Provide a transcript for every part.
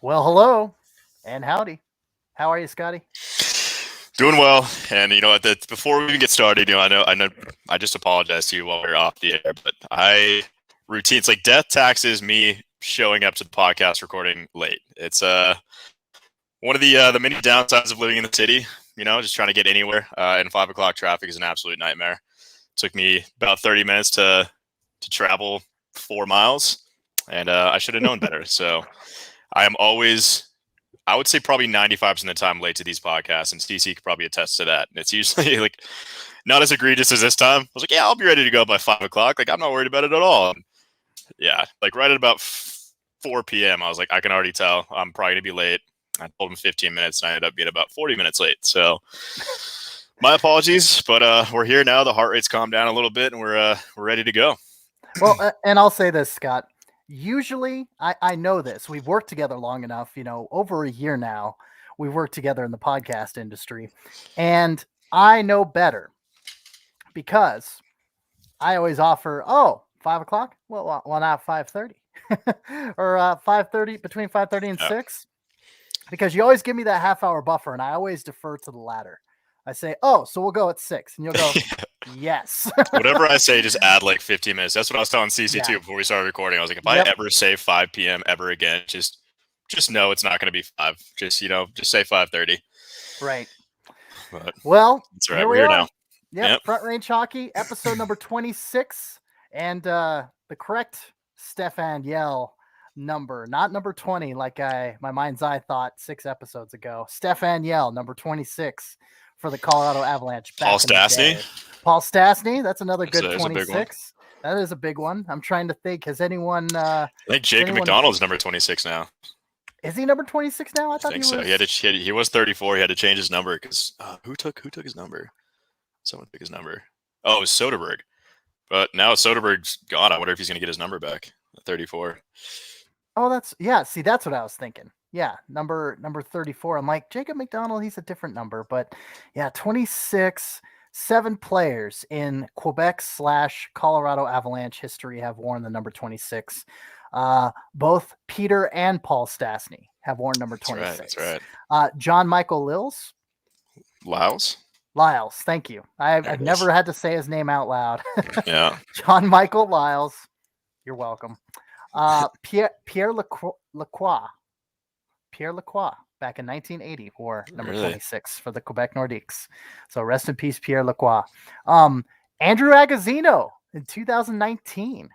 Well, hello and howdy. How are you, Scotty? Doing well, and before we even get started, I just apologize to you while we're off the air, but it's like death taxes me showing up to the podcast recording late. It's one of the many downsides of living in the city. Just trying to get anywhere, and 5 o'clock traffic is an absolute nightmare. It took me about 30 minutes to travel 4 miles, and I should have known better. So I am always, I would say probably 95% of the time late to these podcasts, and CC could probably attest to that. And it's usually like not as egregious as this time. I was like, yeah, I'll be ready to go by 5 o'clock. Like, I'm not worried about it at all. And yeah, like right at about 4 p.m., I was like, I can already tell I'm probably going to be late. I told him 15 minutes, and I ended up being about 40 minutes late. So my apologies, but we're here now. The heart rate's calmed down a little bit, and we're ready to go. Well, and I'll say this, Scott. Usually, I know this. We've worked together long enough, over a year now. We've worked together in the podcast industry, and I know better because I always offer, 5 o'clock? Well, not 5:30 or 5:30, between 5:30 and 6, because you always give me that half-hour buffer, and I always defer to the latter. I say, so we'll go at 6, and you'll go, yes. Whatever I say, just add like 15 minutes. That's what I was telling CC too before we started recording. I was like, if I ever say 5 p.m. ever again, just know it's not going to be 5. Just say 5:30. Right. But well, that's right. We're here now. Yep. Front Range Hockey, episode number 26, and the correct Stefan Yell number, not number 20, like my mind's eye thought 6 episodes ago. Stefan Yell, number 26 for the Colorado Avalanche. Paul Stastny. Paul Stastny. That's another good 26. That is a big one. I'm trying to think. Has anyone? I think Jacob McDonald's number 26 now. Is he number 26 now? I think so. He was 34. He had to change his number because who took his number? Someone took his number. Oh, it was Soderberg. But now Soderberg's gone. I wonder if he's going to get his number back. 34. Oh, see, that's what I was thinking. Yeah, number 34. I'm like, Jacob McDonald, he's a different number. But yeah, 26, 7 players in Quebec/Colorado Avalanche history have worn the number 26. Both Peter and Paul Stastny have worn number 26. That's right. John Michael Lyles. Lyles, thank you. I've never had to say his name out loud. Yeah. John Michael Lyles. You're welcome. Pierre Lacroix. Pierre Lacroix back in 1980 wore number 26 for the Quebec Nordiques. So rest in peace, Pierre Lacroix. Andrew Agozzino in 2019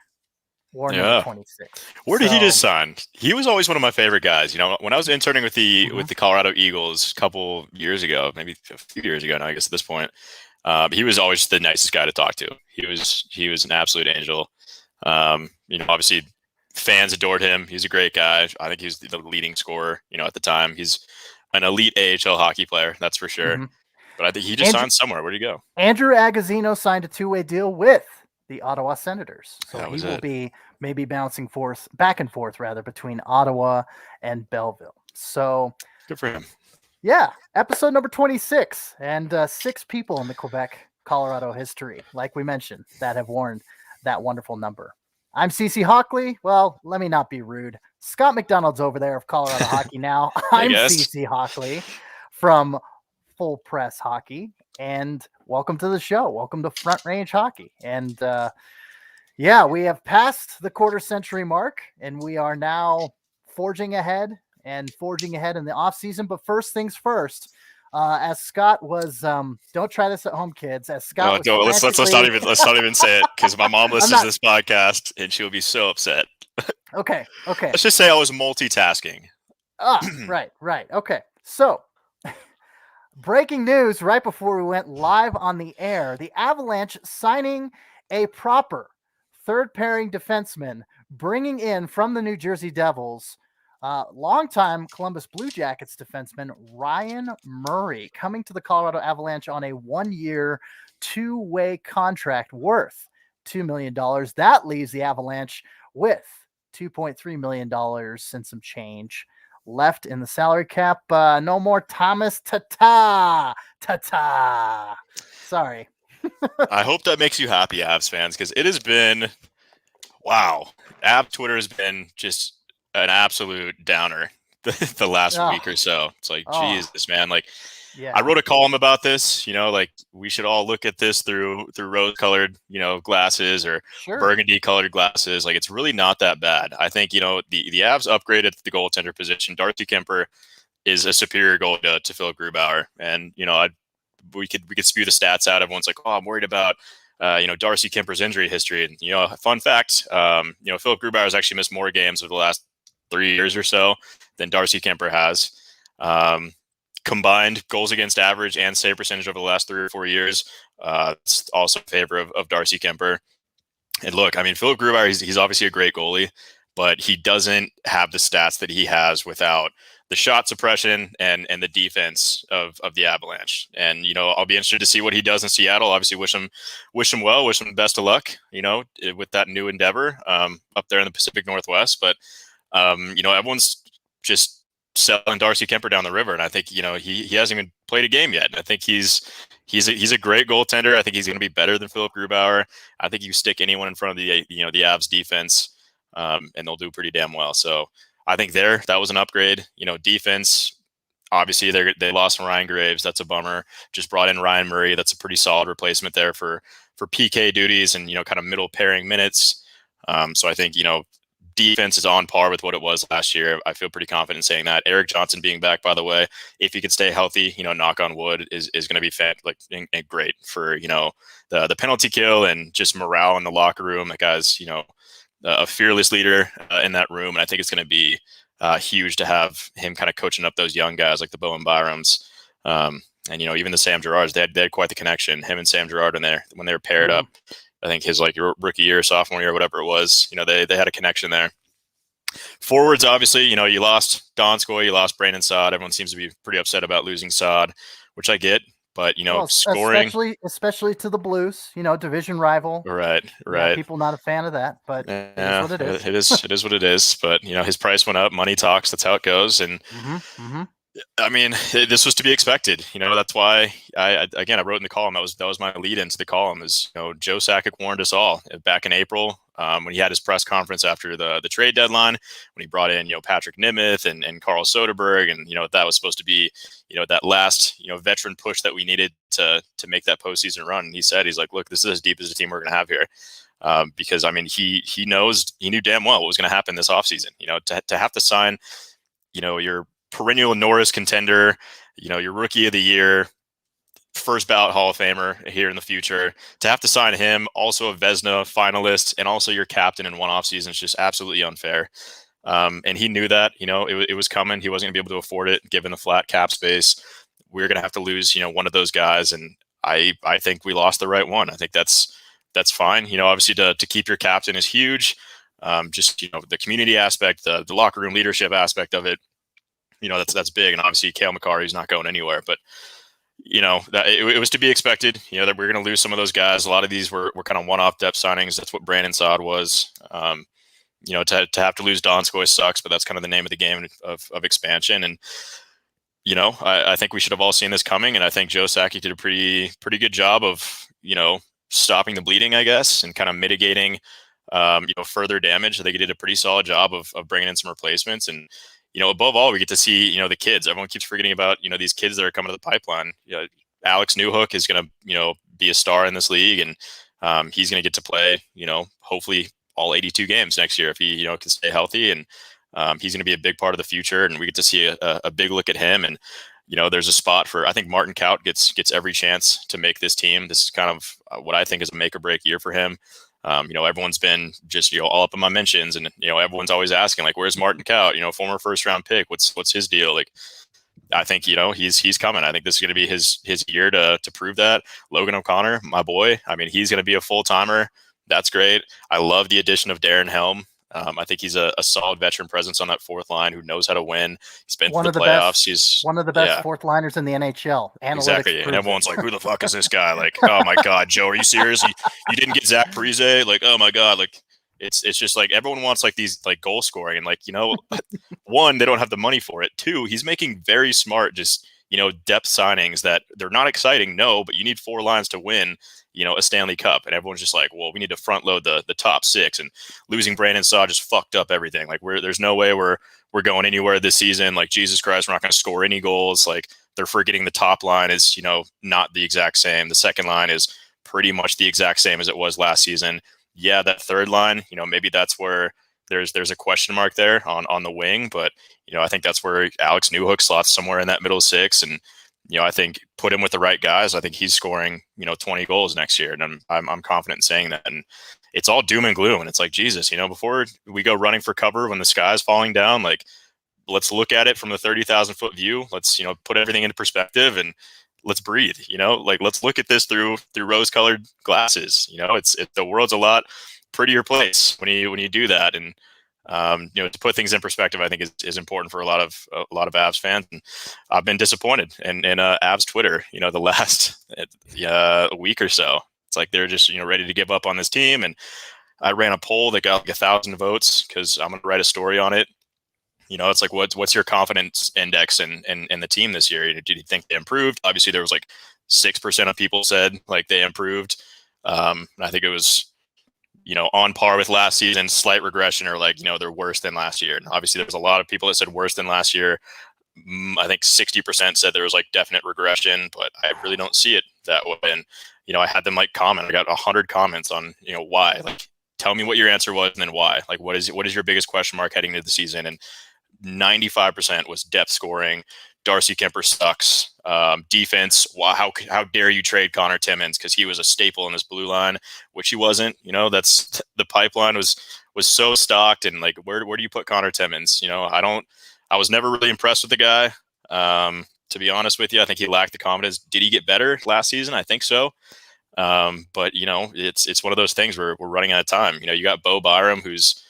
wore number 26. Where did he just sign? He was always one of my favorite guys. When I was interning with the Colorado Eagles a couple years ago, maybe a few years ago now, I guess at this point, he was always the nicest guy to talk to. He was an absolute angel. Obviously fans adored him. He's a great guy. I think he was the leading scorer, at the time. He's an elite AHL hockey player, that's for sure. Mm-hmm. But I think he just signed somewhere. Where'd he go? Andrew Agozzino signed a 2-way deal with the Ottawa Senators. So he will be maybe bouncing back and forth between Ottawa and Belleville. So good for him. Yeah. Episode number 26, and 6 people in the Quebec, Colorado history, like we mentioned, that have worn that wonderful number. I'm CC Hawkley. Well, let me not be rude. Scott McDonald's over there of Colorado Hockey Now. I'm CC Hawkley from Full Press Hockey, and welcome to the show. Welcome to Front Range Hockey. And we have passed the quarter century mark, and we are now forging ahead in the off season. But first things first, as Scott was, don't try this at home, kids. As Scott, let's not even say it, because my mom listens to this podcast and she'll be so upset. Okay. Let's just say I was multitasking. Right. Okay. So, breaking news right before we went live on the air: the Avalanche signing a proper third pairing defenseman, bringing in from the New Jersey Devils. Longtime Columbus Blue Jackets defenseman Ryan Murray coming to the Colorado Avalanche on a 1-year, 2-way contract worth $2 million. That leaves the Avalanche with $2.3 million and some change left in the salary cap. No more Thomas Tata. Sorry. I hope that makes you happy, Avs fans, because it has been, wow. Av Twitter has been just an absolute downer the last week or so. It's like, Jesus, man. Like, yeah. I wrote a column about this, like we should all look at this through rose-colored, glasses or burgundy-colored glasses. Like, it's really not that bad. I think, the Avs upgraded the goaltender position. Darcy Kuemper is a superior goalie to Phillip Grubauer. And, we could spew the stats out. Everyone's like, oh, I'm worried about, Darcy Kuemper's injury history. And, fun fact, Phillip Grubauer has actually missed more games over the last 3 years or so than Darcy Kuemper has. Combined goals against average and save percentage over the last 3 or 4 years, it's also in favor of Darcy Kuemper. And look, I mean, Phillip Grubauer, he's obviously a great goalie, but he doesn't have the stats that he has without the shot suppression and the defense of the Avalanche. And, I'll be interested to see what he does in Seattle. Obviously, wish him well, wish him best of luck, with that new endeavor up there in the Pacific Northwest. But, everyone's just selling Darcy Kuemper down the river, and I think he hasn't even played a game yet. And I think he's a great goaltender. I think he's going to be better than Phillip Grubauer. I think you stick anyone in front of the the Avs defense, and they'll do pretty damn well. So I think that was an upgrade. Defense, obviously they lost Ryan Graves. That's a bummer. Just brought in Ryan Murray. That's a pretty solid replacement there for PK duties and kind of middle pairing minutes. So I think defense is on par with what it was last year. I feel pretty confident saying that. Eric Johnson being back, by the way, if he could stay healthy, knock on wood, is going to be great for the penalty kill and just morale in the locker room. That guy's a fearless leader in that room, and I think it's going to be huge to have him kind of coaching up those young guys like the Bowen Byrams, and even the Sam Girards. They had quite the connection. Him and Sam Girard in there when they were paired up. I think his rookie year, sophomore year, whatever it was, they had a connection there. Forwards, obviously, you lost Donskoy, you lost Brandon Saad. Everyone seems to be pretty upset about losing Saad, which I get. But scoring, especially to the Blues, division rival. Right. Yeah, people not a fan of that, but it is what it is. It is what it is. But his price went up. Money talks. That's how it goes. And I mean, this was to be expected. That's why I wrote in the column. That was my lead into the column. Is Joe Sakic warned us all back in April when he had his press conference after the trade deadline, when he brought in Patrick Nimith and Carl Soderberg, and that was supposed to be that last veteran push that we needed to make that postseason run. And he's like, look, this is as deep as the team we're going to have here. Because I mean, he knew damn well what was going to happen this offseason. To have to sign your perennial Norris contender, your rookie of the year, first ballot Hall of Famer here in the future, to have to sign him, also a Vezina finalist, and also your captain in one offseason is just absolutely unfair. And he knew that, it was coming. He wasn't going to be able to afford it given the flat cap space. We are going to have to lose, one of those guys. And I think we lost the right one. I think that's fine. Obviously to keep your captain is huge. Just, the community aspect, the locker room leadership aspect of it, that's big. And obviously Cale Makar, he's not going anywhere, but that it was to be expected, that we're going to lose some of those guys. A lot of these were kind of one-off depth signings. That's what Brandon Saad was. To have to lose Donskoy sucks, but that's kind of the name of the game of expansion. And, I think we should have all seen this coming. And I think Joe Sakic did a pretty good job of, stopping the bleeding, I guess, and kind of mitigating, further damage. I think he did a pretty solid job of bringing in some replacements. And, above all, we get to see, the kids. Everyone keeps forgetting about, these kids that are coming to the pipeline. Alex Newhook is going to, be a star in this league, and he's going to get to play, hopefully all 82 games next year if he, can stay healthy. And he's going to be a big part of the future, and we get to see a big look at him. And, there's a spot for, I think Martin Kaut gets every chance to make this team. This is kind of what I think is a make or break year for him. Everyone's been just, all up in my mentions, and, everyone's always asking, like, where's Martin Kaut, former first round pick, what's his deal? Like, I think, he's coming. I think this is going to be his year to prove that. Logan O'Connor, my boy, I mean, he's going to be a full timer. That's great. I love the addition of Darren Helm. I think he's a solid veteran presence on that fourth line who knows how to win. He's been through the playoffs. He's one of the best fourth liners in the NHL. Exactly. And everyone's like, who the fuck is this guy? Like, oh my God, Joe, are you serious? You didn't get Zach Parise? Like, oh my God. Like, It's just like everyone wants like these like goal scoring, and like, you know, one, they don't have the money for it. Two, he's making very smart, just, you know, depth signings that they're not exciting, no, but you need 4 lines to win, you know, a Stanley Cup. And everyone's just like, well, we need to front load the top 6, and losing Brandon Saw just fucked up everything. Like there's no way we're going anywhere this season. Like, Jesus Christ, we're not going to score any goals. Like, they're forgetting the top line is, you know, not the exact same. The second line is pretty much the exact same as it was last season. Yeah, that third line, you know, maybe that's where there's a question mark there on the wing, but, you know, I think that's where Alex Newhook slots somewhere in that middle 6, and, you know, I think put him with the right guys, I think he's scoring, you know, 20 goals next year, and I'm confident in saying that. And it's all doom and gloom, and it's like, Jesus, you know, before we go running for cover when the sky's falling down, like, let's look at it from the 30,000 foot view. Let's, you know, put everything into perspective and let's breathe, you know, like, let's look at this through rose colored glasses. You know, it's the world's a lot prettier place when you do that. And, you know, to put things in perspective, I think is important for a lot of Avs fans. And I've been disappointed in Avs Twitter, you know, the last week or so. It's like, they're just, you know, ready to give up on this team. And I ran a poll that got like 1,000 votes because I'm going to write a story on it. You know, it's like, what's your confidence index in the team this year? Did you think they improved? Obviously, there was like 6% of people said like they improved. And I think it was, you know, on par with last season, slight regression, or like, you know, they're worse than last year. And obviously, there was a lot of people that said worse than last year. I think 60% said there was like definite regression, but I really don't see it that way. And, you know, I had them like comment. I got 100 comments on, you know, why. Like, tell me what your answer was and then why. Like, what is your biggest question mark heading into the season? And 95% was depth scoring. Darcy Kuemper sucks. Defense. Wow, how dare you trade Connor Timmins, because he was a staple in this blue line, which he wasn't. You know, that's the pipeline was so stocked, and like, where do you put Connor Timmins? You know, I was never really impressed with the guy. To be honest with you, I think he lacked the confidence. Did he get better last season? I think so. But you know, it's one of those things where we're running out of time. You know, you got Bo Byram, who's,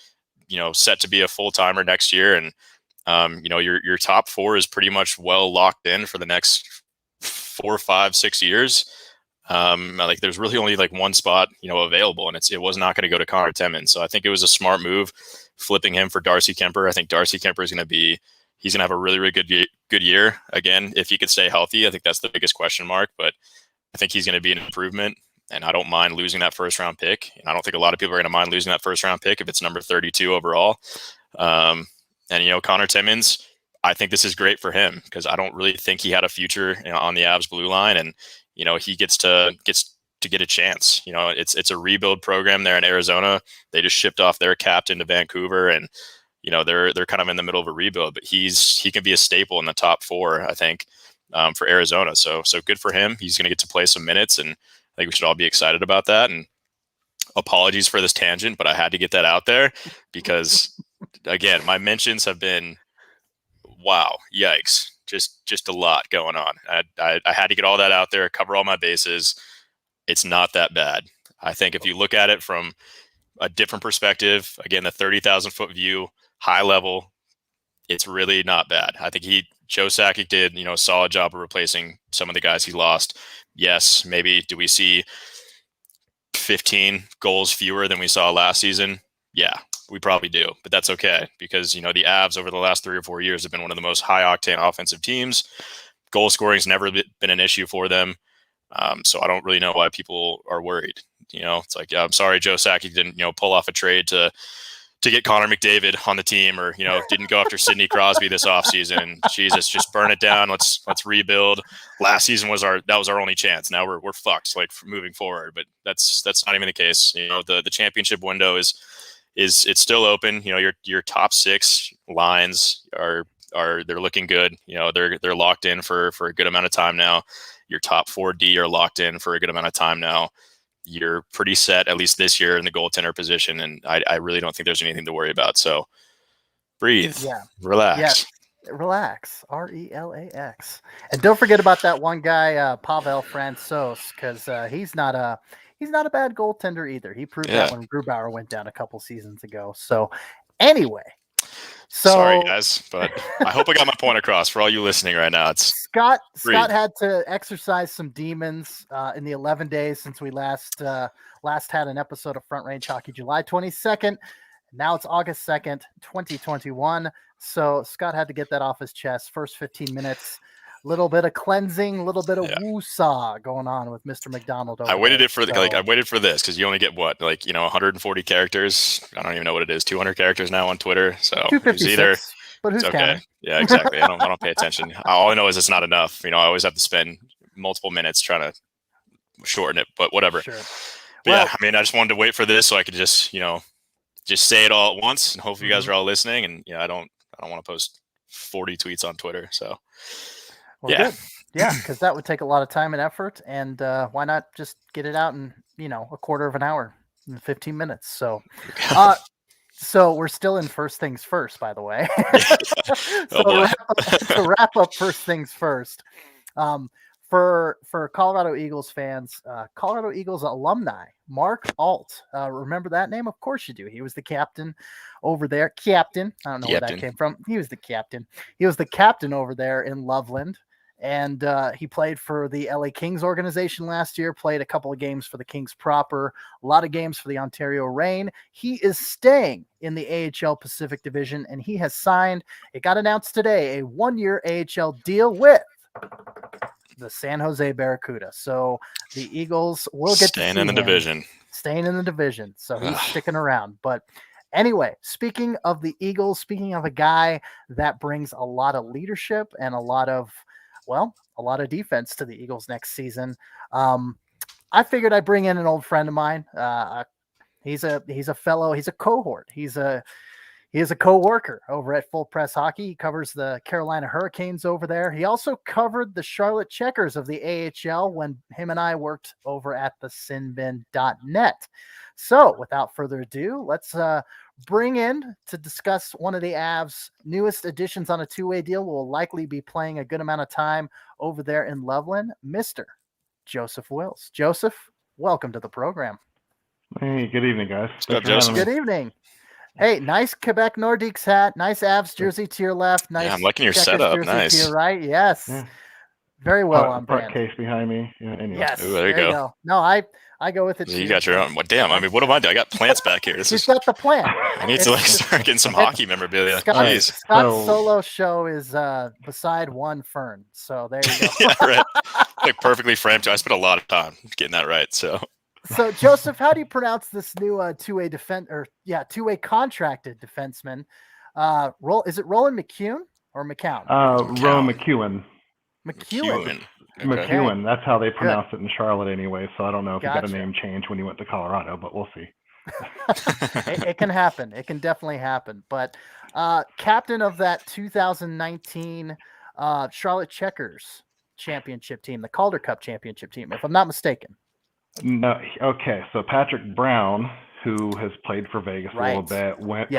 you know, set to be a full timer next year, and you know, your top 4 is pretty much well locked in for the next 4, 5, 6 years. Like, there's really only like one spot, you know, available, and it was not going to go to Connor Timmins. So I think it was a smart move flipping him for Darcy Kuemper. I think Darcy Kuemper is going to have a really, really good year again if he could stay healthy. I think that's the biggest question mark, but I think he's going to be an improvement, and I don't mind losing that first round pick. And I don't think a lot of people are going to mind losing that first round pick if it's number 32 overall. And, you know, Connor Timmins, I think this is great for him because I don't really think he had a future, you know, on the Avs blue line. And, you know, he gets to get a chance. You know, it's a rebuild program there in Arizona. They just shipped off their captain to Vancouver, and, you know, they're kind of in the middle of a rebuild, but he can be a staple in the top 4, I think, for Arizona. So good for him. He's going to get to play some minutes, and I think we should all be excited about that. And apologies for this tangent, but I had to get that out there because, again, my mentions have been, wow, yikes, just a lot going on. I had to get all that out there, cover all my bases. It's not that bad. I think if you look at it from a different perspective, again, the 30,000 foot view, high level, it's really not bad. I think Joe Sakic did, you know, a solid job of replacing some of the guys he lost. Yes, maybe do we see 15 goals fewer than we saw last season? Yeah, we probably do, but that's okay because, you know, the Avs over the last 3 or 4 years have been one of the most high octane offensive teams. Goal scoring's never been an issue for them. So I don't really know why people are worried. You know, it's like, I'm sorry, Joe Sakic didn't, you know, pull off a trade to get Connor McDavid on the team, or, you know, didn't go after Sidney Crosby this offseason. Jesus, just burn it down. Let's rebuild. Last season was our only chance. Now we're fucked, like, moving forward. But that's not even the case. You know, the championship window is it's still open. You know, your top 6 lines are they're looking good. You know, they're locked in for a good amount of time now. Your top 4D are locked in for a good amount of time now. You're pretty set, at least this year, in the goaltender position, and I really don't think there's anything to worry about. So breathe, relax. Yes. Relax, RELAX, and don't forget about that one guy, Pavel Francouz, because he's not a bad goaltender either. He proved that when Grubauer went down a couple seasons ago. So anyway, Sorry, guys, but I hope I got my point across for all you listening right now. It's Scott had to exercise some demons in the 11 days since we last had an episode of Front Range Hockey, July 22nd. Now it's August 2nd, 2021. So Scott had to get that off his chest. First 15 minutes, little bit of cleansing, little bit of woo-saw going on with Mr. McDonald. I waited for this because you only get 140 characters. I don't even know what it is. 200 characters now on Twitter. So 256. But who's counting? Yeah, exactly. I don't pay attention. All I know is it's not enough. I always have to spend multiple minutes trying to shorten it, but whatever. Sure. But I just wanted to wait for this so I could just say it all at once, and hopefully you guys are all listening. And I don't want to post 40 tweets on Twitter. So good. Yeah, because that would take a lot of time and effort. And why not just get it out in a quarter of an hour, in 15 minutes? So, so we're still in first things first, by the way. To wrap up first things first. For Colorado Eagles fans, Colorado Eagles alumni, Mark Alt. Remember that name? Of course you do. He was the captain over there. I don't know where that came from. He was the captain. He was the captain over there in Loveland. And he played for the LA Kings organization last year, played a couple of games for the Kings proper, a lot of games for the Ontario Reign. He is staying in the AHL Pacific Division, and he has signed, it got announced today, a 1-year AHL deal with the San Jose Barracuda. So the Eagles will get staying in the division. Staying in the division. So he's sticking around. But anyway, speaking of the Eagles, speaking of a guy that brings a lot of leadership and a lot of defense to the Eagles next season, I figured I'd bring in an old friend of mine. He's a cohort. He is a co-worker over at Full Press Hockey. He covers the Carolina Hurricanes over there. He also covered the Charlotte Checkers of the AHL when him and I worked over at the sinbin.net. So without further ado, let's bring in to discuss one of the Avs' newest additions on a two-way deal. Will likely be playing a good amount of time over there in Loveland, Mr. Joseph Wills. Joseph, welcome to the program. Hey, good evening, guys. What's up, Joseph? Good evening. Hey, nice Quebec Nordiques hat, nice Avs jersey to your left, nice. Yeah, I'm liking your Checkers setup. jersey Nice. to your right. Yes. Yeah. Very well on brand. Case behind me. Yeah, anyway. Yes. Ooh, there you go. No, I go with it. You got your own. Damn. What do I do? I got plants back here. He's got the plant. I need to start getting some hockey memorabilia. Scott's solo show is beside one fern. So there you go. Yeah, right. Perfectly framed too. I spent a lot of time getting that right. So Joseph, how do you pronounce this new two-way two-way contracted defenseman? Is it Roland McCune or McCown? Roland McEwen. McEwen. McEwen. That's how they pronounce it in Charlotte anyway. So I don't know if he got a name change when he went to Colorado, but we'll see. It can happen. It can definitely happen. But captain of that 2019 Charlotte Checkers championship team, the Calder Cup championship team, if I'm not mistaken. No, okay. So Patrick Brown, who has played for Vegas a little bit, went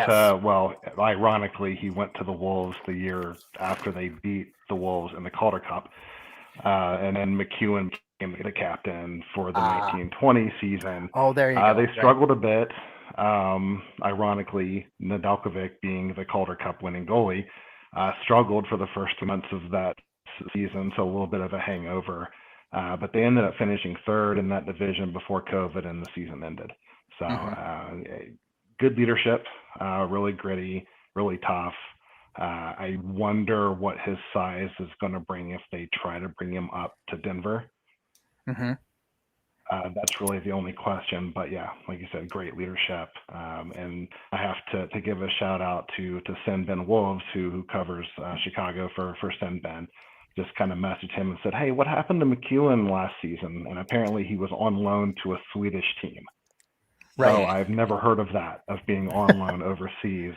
ironically, he went to the Wolves the year after they beat the Wolves in the Calder Cup. And then McEwen became the captain for the 1920 season. Oh, there you go. They struggled a bit. Ironically, Nedeljkovic, being the Calder Cup winning goalie, struggled for the first 2 months of that season, so a little bit of a hangover. But they ended up finishing third in that division before COVID and the season ended. So good leadership, really gritty, really tough. I wonder what his size is going to bring if they try to bring him up to Denver. Mm-hmm. That's really the only question. But yeah, like you said, great leadership. And I have to give a shout out to Sinbin Wolves, who covers Chicago for Sinbin. Just kind of messaged him and said, hey, what happened to McEwen last season? And apparently he was on loan to a Swedish team. Right. So I've never heard of that, of being on loan overseas,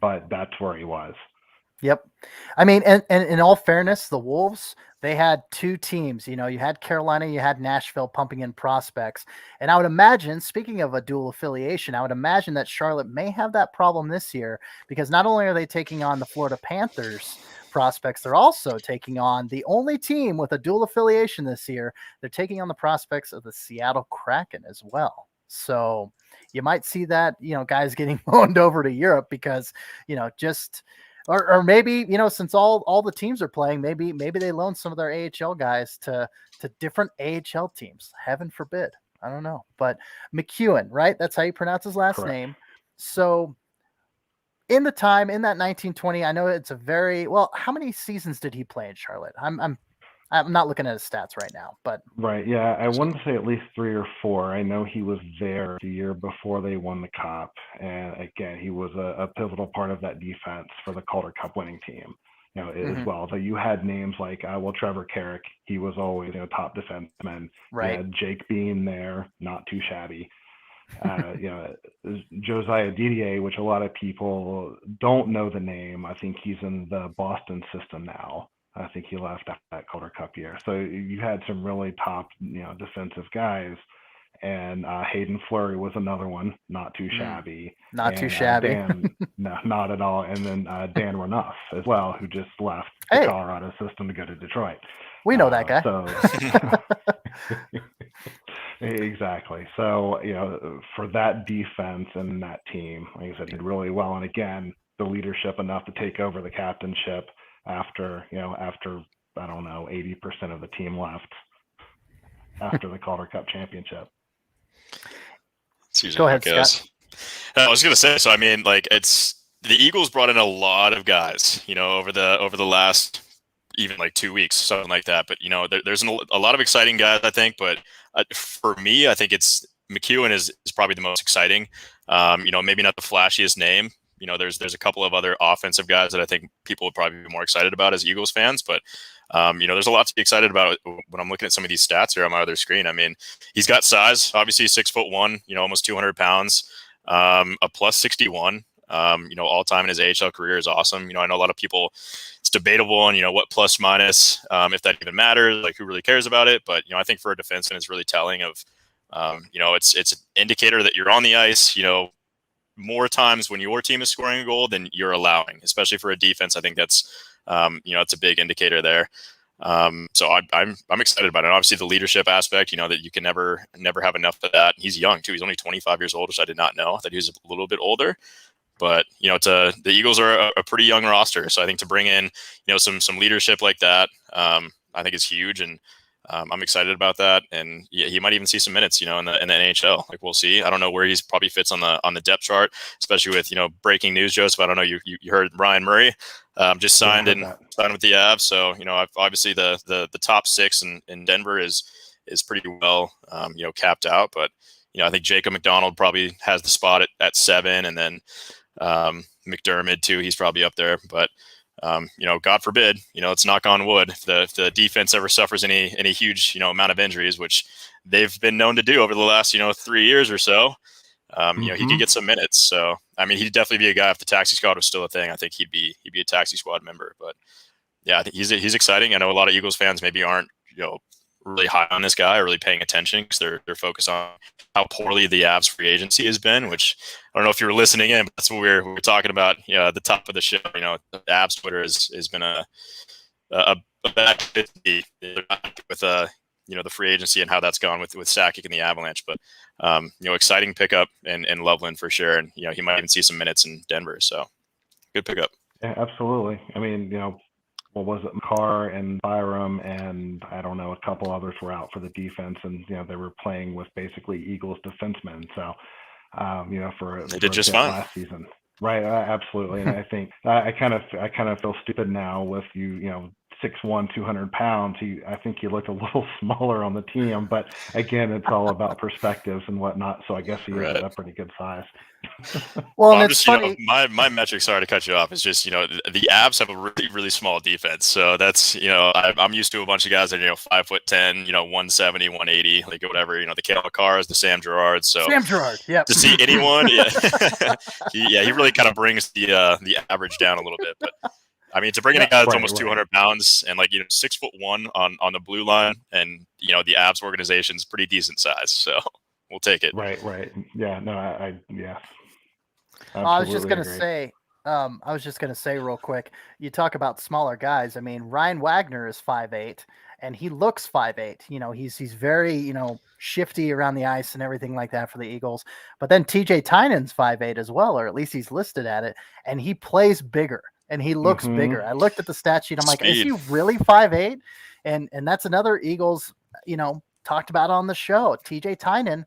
but that's where he was. Yep. I mean, and in all fairness, the Wolves, they had two teams. You had Carolina, you had Nashville pumping in prospects. And I would imagine, speaking of a dual affiliation, I would imagine that Charlotte may have that problem this year, because not only are they taking on the Florida Panthers prospects, they're also taking on the only team with a dual affiliation this year. They're taking on the prospects of the Seattle Kraken as well. So you might see that, guys getting loaned over to Europe because, or maybe, since all the teams are playing, maybe they loan some of their AHL guys to different AHL teams. Heaven forbid. I don't know. But McEwen, right? That's how you pronounce his last Correct. name. So in that 1920, I know it's a very well. How many seasons did he play in Charlotte? I'm not looking at his stats right now, but right, yeah, I wanted to say at least 3 or 4. I know he was there the year before they won the Cup, and again, he was a pivotal part of that defense for the Calder Cup winning team. As well. So you had names like Trevor Carrick. He was always top defenseman. right. You had Jake Bean there, not too shabby. Josiah Didier, which a lot of people don't know the name. I think he's in the Boston system now. I think he left after that Calder Cup year. So you had some really top, defensive guys. And Hayden Fleury was another one, not too shabby. Not too shabby. Dan, no, not at all. And then Dan Renouf as well, who just left the Colorado system to go to Detroit. We know that guy. So exactly. So, for that defense and that team, like I said, he did really well. And again, the leadership enough to take over the captainship after I don't know, 80% of the team left after the Calder Cup championship. Go ahead, Scott. I was going to say, so I mean, it's the Eagles brought in a lot of guys, over the last even 2 weeks, something like that. But there's a lot of exciting guys, I think. But for me, I think it's McEwen is probably the most exciting. Maybe not the flashiest name. There's a couple of other offensive guys that I think people would probably be more excited about as Eagles fans. But there's a lot to be excited about when I'm looking at some of these stats here on my other screen. I mean, he's got size, obviously 6'1", almost 200 pounds, a plus 61. All time in his AHL career is awesome. I know a lot of people, it's debatable on, what plus minus, if that even matters, who really cares about it. But, I think for a defenseman, it's really telling of, it's an indicator that you're on the ice, more times when your team is scoring a goal than you're allowing, especially for a defense. I think that's, it's a big indicator there. So I'm excited about it. Obviously the leadership aspect, that you can never have enough of that. He's young too. He's only 25 years old, which I did not know. I thought he was a little bit older, but the Eagles are a pretty young roster. So I think to bring in, some leadership like that, I think is huge. And, I'm excited about that, and he might even see some minutes, in the NHL. We'll see. I don't know where he's probably fits on the depth chart, especially with breaking news, Joseph. I don't know. You heard Ryan Murray just signed with the Avs, so obviously the top 6 in Denver is pretty well capped out, but I think Jacob McDonald probably has the spot at 7, and then McDermott too. He's probably up there, but. God forbid, let's knock on wood. If the defense ever suffers any huge, amount of injuries, which they've been known to do over the last, 3 years or so, he could get some minutes. So, I mean, he'd definitely be a guy if the taxi squad was still a thing. I think he'd be a taxi squad member. But yeah, I think he's exciting. I know a lot of Eagles fans maybe aren't, really high on this guy or really paying attention because they're focused on how poorly the Avs free agency has been, which I don't know if you were listening in, but that's what we're talking about. At the top of the show, the Avs Twitter has been a bad fit with the free agency and how that's gone with Sakic and the Avalanche. But exciting pickup in Loveland for sure, and he might even see some minutes in Denver. So good pickup. Yeah, absolutely. I mean, what was it? Makar and Byram and I don't know, a couple others were out for the defense, and they were playing with basically Eagles defensemen. So, they did just fine last season, right? Absolutely. And I think I kind of feel stupid now with 6'1", 200 pounds. I think he looked a little smaller on the team, but again, it's all about perspectives and whatnot. So I guess he is a pretty good size. Well, and it's funny. My metric, sorry to cut you off, is just the Avs have a really, really small defense. So that's I'm used to a bunch of guys that 5'10", 170, 180, whatever. The Cale Makars, the Sam Girards. So Sam Girard, yeah. To see anyone, he really kind of brings the average down a little bit, but. I mean, to bring in a guy that's almost 200 pounds and 6'1" on the blue line, and the Avs organization's pretty decent size, so we'll take it. Right. Yeah. No, yeah. I was just gonna say, I was just going to say real quick, you talk about smaller guys. I mean, Ryan Wagner is 5'8", and he looks 5'8". You know, he's very, shifty around the ice and everything like that for the Eagles. But then TJ Tynan's 5'8" as well, or at least he's listed at it, and he plays bigger and he looks bigger. I looked at the stat sheet. I'm like, is he really 5'8"? And that's another Eagles, talked about on the show. TJ Tynan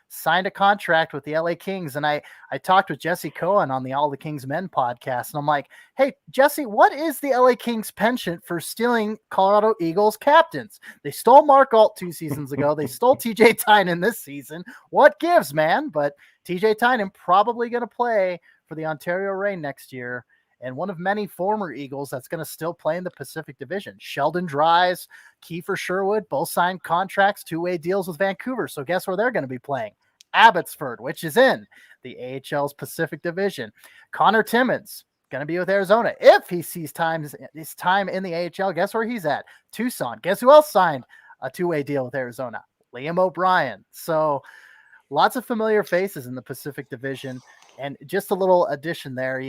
signed a contract with the LA Kings. And I talked with Jesse Cohen on the All the Kings Men podcast. And I'm like, hey, Jesse, what is the LA Kings penchant for stealing Colorado Eagles captains? They stole Mark Alt 2 seasons ago. They stole TJ Tynan this season. What gives, man? But TJ Tynan probably going to play for the Ontario Reign next year. And one of many former Eagles that's going to still play in the Pacific Division. Sheldon Dries, Kiefer Sherwood, both signed contracts, two-way deals with Vancouver. So guess where they're going to be playing? Abbotsford, which is in the AHL's Pacific Division. Connor Timmins, going to be with Arizona. If he sees his time in the AHL, guess where he's at? Tucson. Guess who else signed a two-way deal with Arizona? Liam O'Brien. So lots of familiar faces in the Pacific Division. And just a little addition there,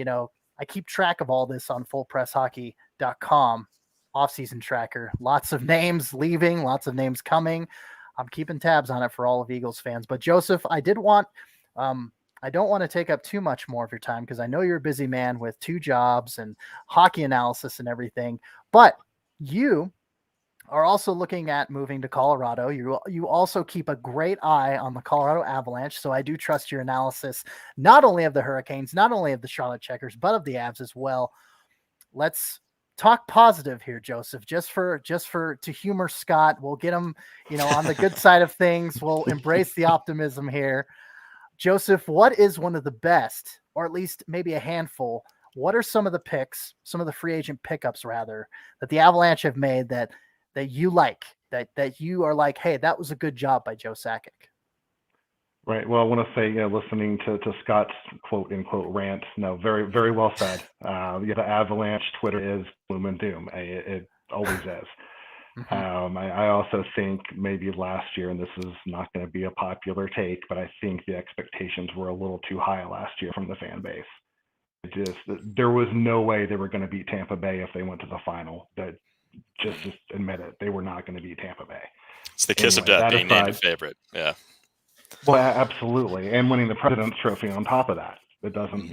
I keep track of all this on fullpresshockey.com, off-season tracker. Lots of names leaving, lots of names coming. I'm keeping tabs on it for all of Eagles fans. But Joseph, I don't want to take up too much more of your time because I know you're a busy man with 2 jobs and hockey analysis and everything. But you are also looking at moving to Colorado. You also keep a great eye on the Colorado Avalanche. So I do trust your analysis, not only of the Hurricanes, not only of the Charlotte Checkers, but of the Avs as well. Let's talk positive here, Joseph, just to humor Scott. We'll get him, on the good side of things. We'll embrace the optimism here. Joseph, what is one of the best, or at least maybe a handful? What are some of the picks, some of the free agent pickups rather, that the Avalanche have made that you like, that you are like, hey, that was a good job by Joe Sakic? Right. Well, I want to say, listening to Scott's quote unquote rant, no, very, very well said. The Avalanche Twitter is gloom and doom. It always is. I also think maybe last year, and this is not going to be a popular take, but I think the expectations were a little too high last year from the fan base. There was no way they were going to beat Tampa Bay if they went to the final. That just admit it, they were not going to beat Tampa Bay. It's the kiss of death being named a favorite. Yeah. Well, absolutely, and winning the President's Trophy on top of that. It doesn't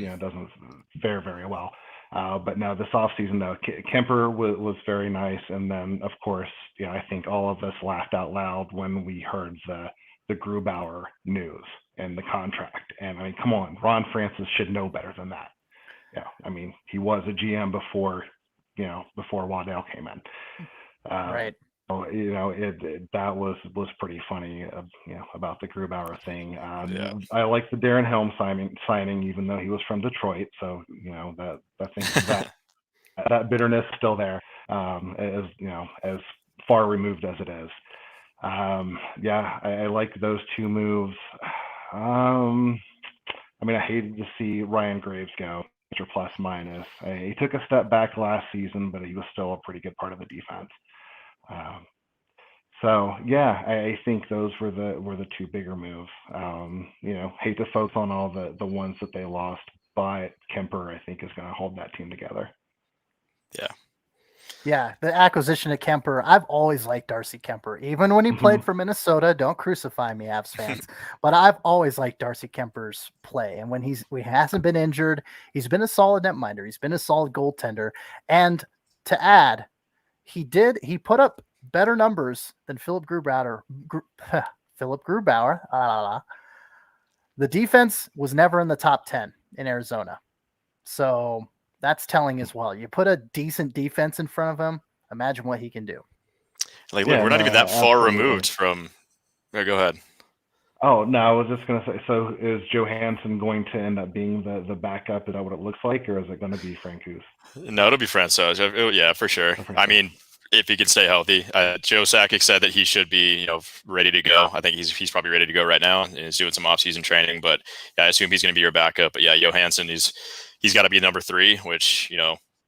fare very well. But no, this offseason, though, Kuemper was very nice. And then, of course, I think all of us laughed out loud when we heard the Grubauer news and the contract. And I mean, come on, Ron Francis should know better than that. Yeah, I mean, he was a GM before Waddell came in. Right. So, that was pretty funny, about the Grubauer thing. I like the Darren Helm signing, even though he was from Detroit. So, I think that bitterness is still there, as far removed as it is. I like those 2 moves. I hated to see Ryan Graves go, plus minus. He took a step back last season, but he was still a pretty good part of the defense. I think those were the 2 bigger moves. Hate to focus on all the ones that they lost, but Kuemper, I think, is going to hold that team together. Yeah, the acquisition of Kuemper. I've always liked Darcy Kuemper, even when he played for Minnesota. Don't crucify me, Avs fans, but I've always liked Darcy Kuemper's play. And when he hasn't been injured, he's been a solid netminder. He's been a solid goaltender. And to add, he put up better numbers than Phillip Grubauer. The defense was never in the top 10 in Arizona. So that's telling as well. You put a decent defense in front of him, imagine what he can do. Look, we're not even that far removed from. Go ahead. Oh, no, I was just going to say, so is Johansson going to end up being the backup? Is that what it looks like, or is it going to be Francouz? No, it'll be Francouz. Yeah, for sure. I mean, if he can stay healthy. Joe Sakic said that he should be, ready to go. I think he's probably ready to go right now, and he's doing some off-season training. But I assume he's going to be your backup. But yeah, Johansson, he's got to be number 3, which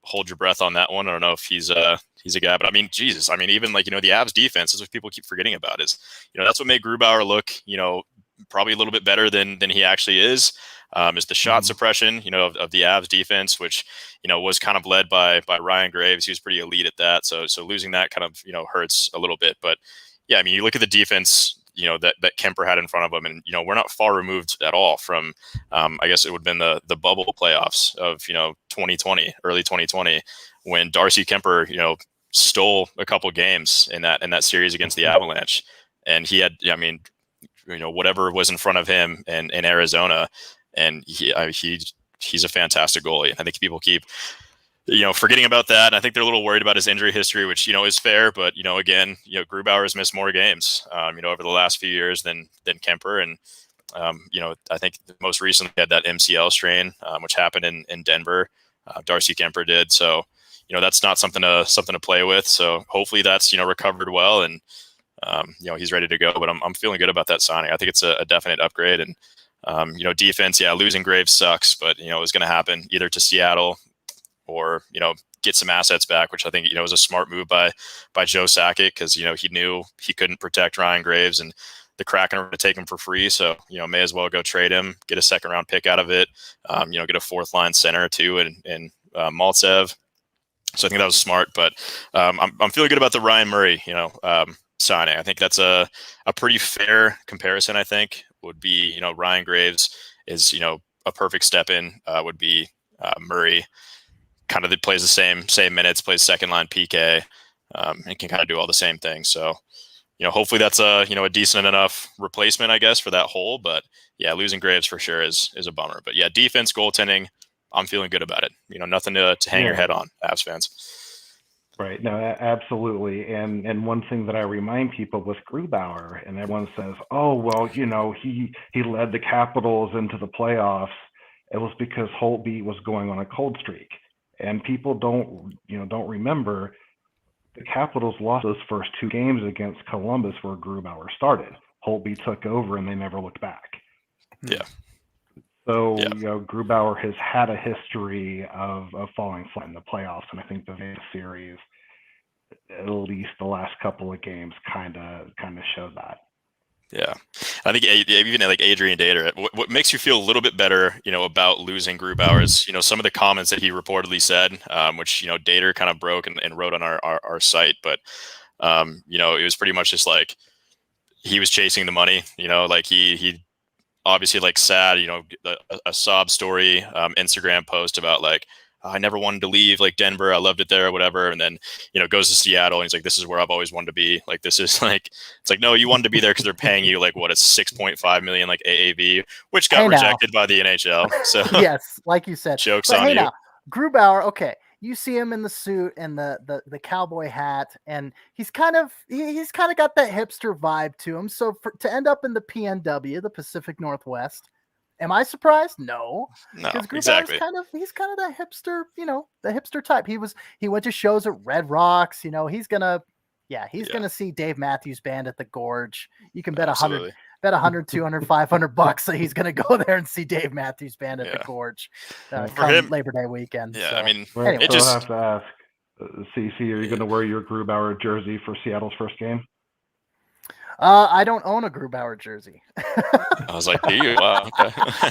hold your breath on that one. I don't know if he's a guy, but I mean, Jesus, I mean, even the Avs defense is what people keep forgetting about is, that's what made Grubauer look, probably a little bit better than he actually is. is the shot suppression, of the Avs defense, which, was kind of led by Ryan Graves. He was pretty elite at that. So losing that kind of, hurts a little bit. But yeah, I mean, you look at the defense, that Kuemper had in front of him, and, we're not far removed at all from, I guess it would have been the bubble playoffs of, 2020, early 2020, when Darcy Kuemper, stole a couple games in that series against the Avalanche. And he had, whatever was in front of him in Arizona, and he's a fantastic goalie. I think people keep, forgetting about that. And I think they're a little worried about his injury history, which, is fair. But, again, Grubauer has missed more games, over the last few years than Kuemper. And, I think most recently had that MCL strain, which happened in Denver. Darcy Kuemper did. So, that's not something to play with. So hopefully that's, recovered well, and, he's ready to go. But I'm feeling good about that signing. I think it's a definite upgrade. And, defense, losing Graves sucks, but, it was going to happen either to Seattle or, get some assets back, which I think, was a smart move by Joe Sakic, because, he knew he couldn't protect Ryan Graves, and the Kraken are going to take him for free. So, may as well go trade him, get a second round pick out of it, get a fourth line center too, and Maltsev. So I think that was smart, but I'm feeling good about the Ryan Murray, signing. I think that's a pretty fair comparison. I think would be, Ryan Graves is, a perfect step in, would be Murray, kind of that plays the same minutes, plays second line PK, and can kind of do all the same things. So, hopefully that's a decent enough replacement, I guess, for that hole. But yeah, losing Graves for sure is a bummer. But yeah, defense, goaltending, I'm feeling good about it. Nothing to hang your head on, Avs fans. Right. No, absolutely. And one thing that I remind people with Grubauer, and everyone says, oh, well, he led the Capitals into the playoffs. It was because Holtby was going on a cold streak. And people don't remember the Capitals lost those first two games against Columbus where Grubauer started. Holtby took over and they never looked back. Yeah. So, Grubauer has had a history of falling flat in the playoffs. And I think the Vegas series, at least the last couple of games, kind of showed that. Yeah. I think even like Adrian Dater, what makes you feel a little bit better, about losing Grubauer is, some of the comments that he reportedly said, which, Dater kind of broke and wrote on our site. But, it was pretty much just like he was chasing the money, like he obviously like sad, a sob story, Instagram post about like, I never wanted to leave like Denver. I loved it there or whatever. And then, goes to Seattle and he's like, this is where I've always wanted to be. Like, this is like, it's like, no, you wanted to be there because they're paying you like, what, it's 6.5 million, like AAV, which got rejected by the NHL. So yes, like you said, jokes but on you. Now, Grubauer, okay. You see him in the suit and the cowboy hat, and he's kind of got that hipster vibe to him. So to end up in the PNW, the Pacific Northwest, am I surprised? No, because exactly. He's kind of that hipster, the hipster type. He went to shows at Red Rocks. He's gonna see Dave Matthews Band at the Gorge. You can bet Absolutely. Bet 100, 200, 500 bucks that he's going to go there and see Dave Matthews Band at the Gorge come him, Labor Day weekend. Yeah, so, I mean, anyway. I have to ask, CC, are you going to wear your Grubauer jersey for Seattle's first game? I don't own a Grubauer jersey. I was like, do you? Wow. Okay.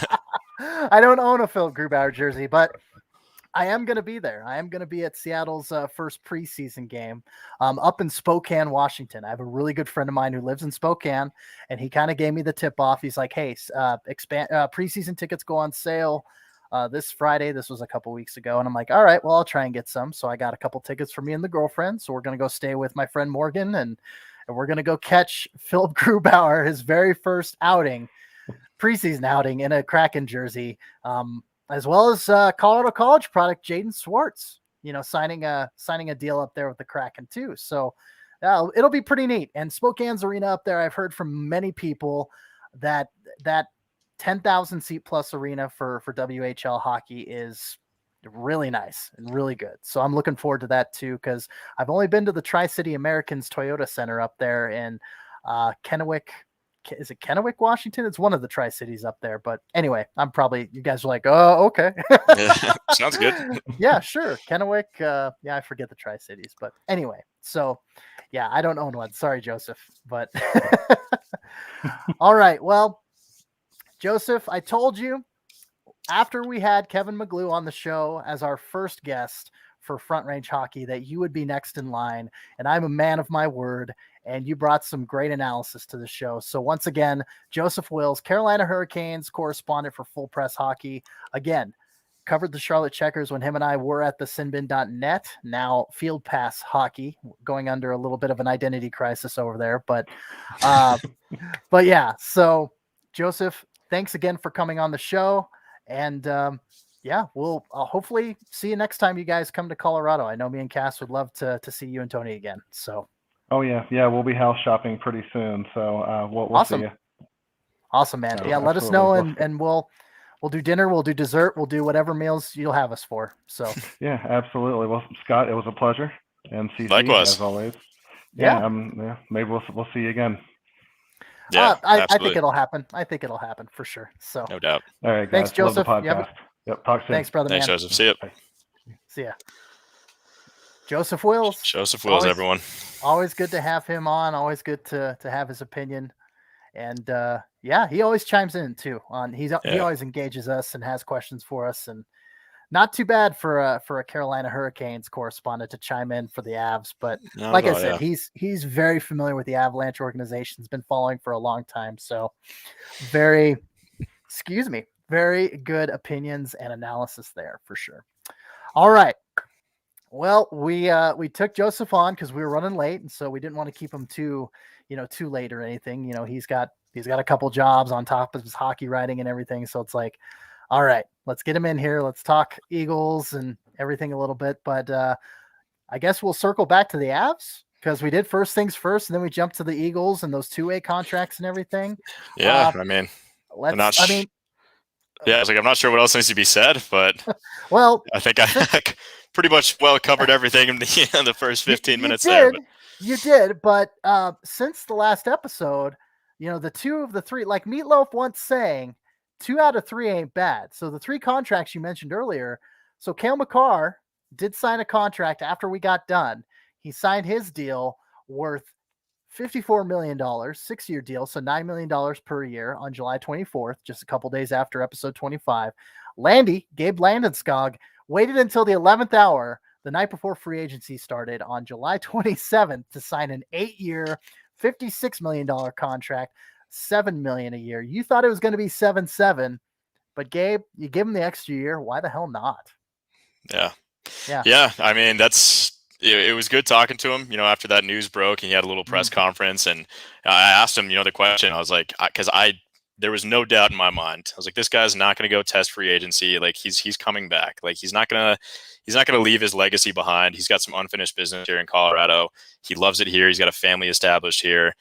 I don't own a Phillip Grubauer jersey, but I am going to be there. I am going to be at Seattle's first preseason game up in Spokane, Washington. I have a really good friend of mine who lives in Spokane, and he kind of gave me the tip off. He's like, hey, preseason tickets go on sale this Friday. This was a couple weeks ago. And I'm like, all right, well, I'll try and get some. So I got a couple tickets for me and the girlfriend. So we're going to go stay with my friend Morgan, and we're going to go catch Phillip Grubauer, his very first preseason outing in a Kraken jersey. As well as Colorado College product Jaden Swartz, signing a deal up there with the Kraken too. So it'll be pretty neat. And Spokane's arena up there, I've heard from many people that 10,000 seat plus arena for WHL hockey is really nice and really good. So I'm looking forward to that too, because I've only been to the Tri-City Americans Toyota Center up there in Kennewick. Is it Kennewick, Washington? It's one of the Tri-Cities up there. But anyway, you guys are like, oh, okay. Yeah, sounds good. Yeah, sure. Kennewick. I forget the Tri-Cities. But anyway, so yeah, I don't own one. Sorry, Joseph. But all right. Well, Joseph, I told you after we had Kevin McGlue on the show as our first guest for Front Range Hockey that you would be next in line. And I'm a man of my word. And you brought some great analysis to the show. So once again, Joseph Wills, Carolina Hurricanes correspondent for Full Press Hockey. Again, covered the Charlotte Checkers when him and I were at the sinbin.net, now Field Pass Hockey, going under a little bit of an identity crisis over there. But yeah, so Joseph, thanks again for coming on the show. And yeah, we'll hopefully see you next time you guys come to Colorado. I know me and Cass would love to see you and Tony again. So. Oh yeah, we'll be house shopping pretty soon, so we'll awesome. see you. Awesome, man. So, yeah, let us know, and we'll do dinner, we'll do dessert, we'll do whatever meals you'll have us for. So yeah, absolutely. Well, Scott, it was a pleasure, and CC, likewise, as always. Yeah, maybe we'll see you again. Yeah, I think it'll happen. I think it'll happen for sure. So no doubt. All right, guys. Thanks, Joseph. Love the podcast. Yep, talk soon. Thanks, brother. Thanks, man. Joseph. See ya. Bye. See ya. Joseph Wills. Joseph Wills, everyone. Always good to have him on. Always good to have his opinion. And yeah, he always chimes in too. He always engages us and has questions for us. And not too bad for a Carolina Hurricanes correspondent to chime in for the Avs. But like I said, he's very familiar with the Avalanche organization. He's been following for a long time. So very good opinions and analysis there for sure. All right. Well, we took Joseph on because we were running late, and so we didn't want to keep him too late or anything. You know, he's got a couple jobs on top of his hockey writing and everything. So it's like, all right, let's get him in here. Let's talk Eagles and everything a little bit. But I guess we'll circle back to the Avs because we did first things first, and then we jumped to the Eagles and those 2-way contracts and everything. Yeah, yeah, it's like I'm not sure what else needs to be said, but well, I think I pretty much covered everything in the first 15 minutes there. But. You did, but since the last episode, the 2 of the 3, like Meat Loaf once saying, 2 out of 3 ain't bad. So the 3 contracts you mentioned earlier. So Cale Makar did sign a contract after we got done. He signed his deal worth $54 million, 6-year deal, so $9 million per year on July 24th, just a couple days after episode 25. Gabe Landeskog, waited until the 11th hour, the night before free agency started on July 27th to sign an 8-year, $56 million contract, $7 million a year. You thought it was going to be 7-7, but Gabe, you give him the extra year. Why the hell not? Yeah. I mean, it was good talking to him, after that news broke and he had a little press conference, and I asked him, the question. I was like, there was no doubt in my mind. I was like, this guy's not going to go test free agency. Like he's coming back. Like he's not going to leave his legacy behind. He's got some unfinished business here in Colorado. He loves it here. He's got a family established here.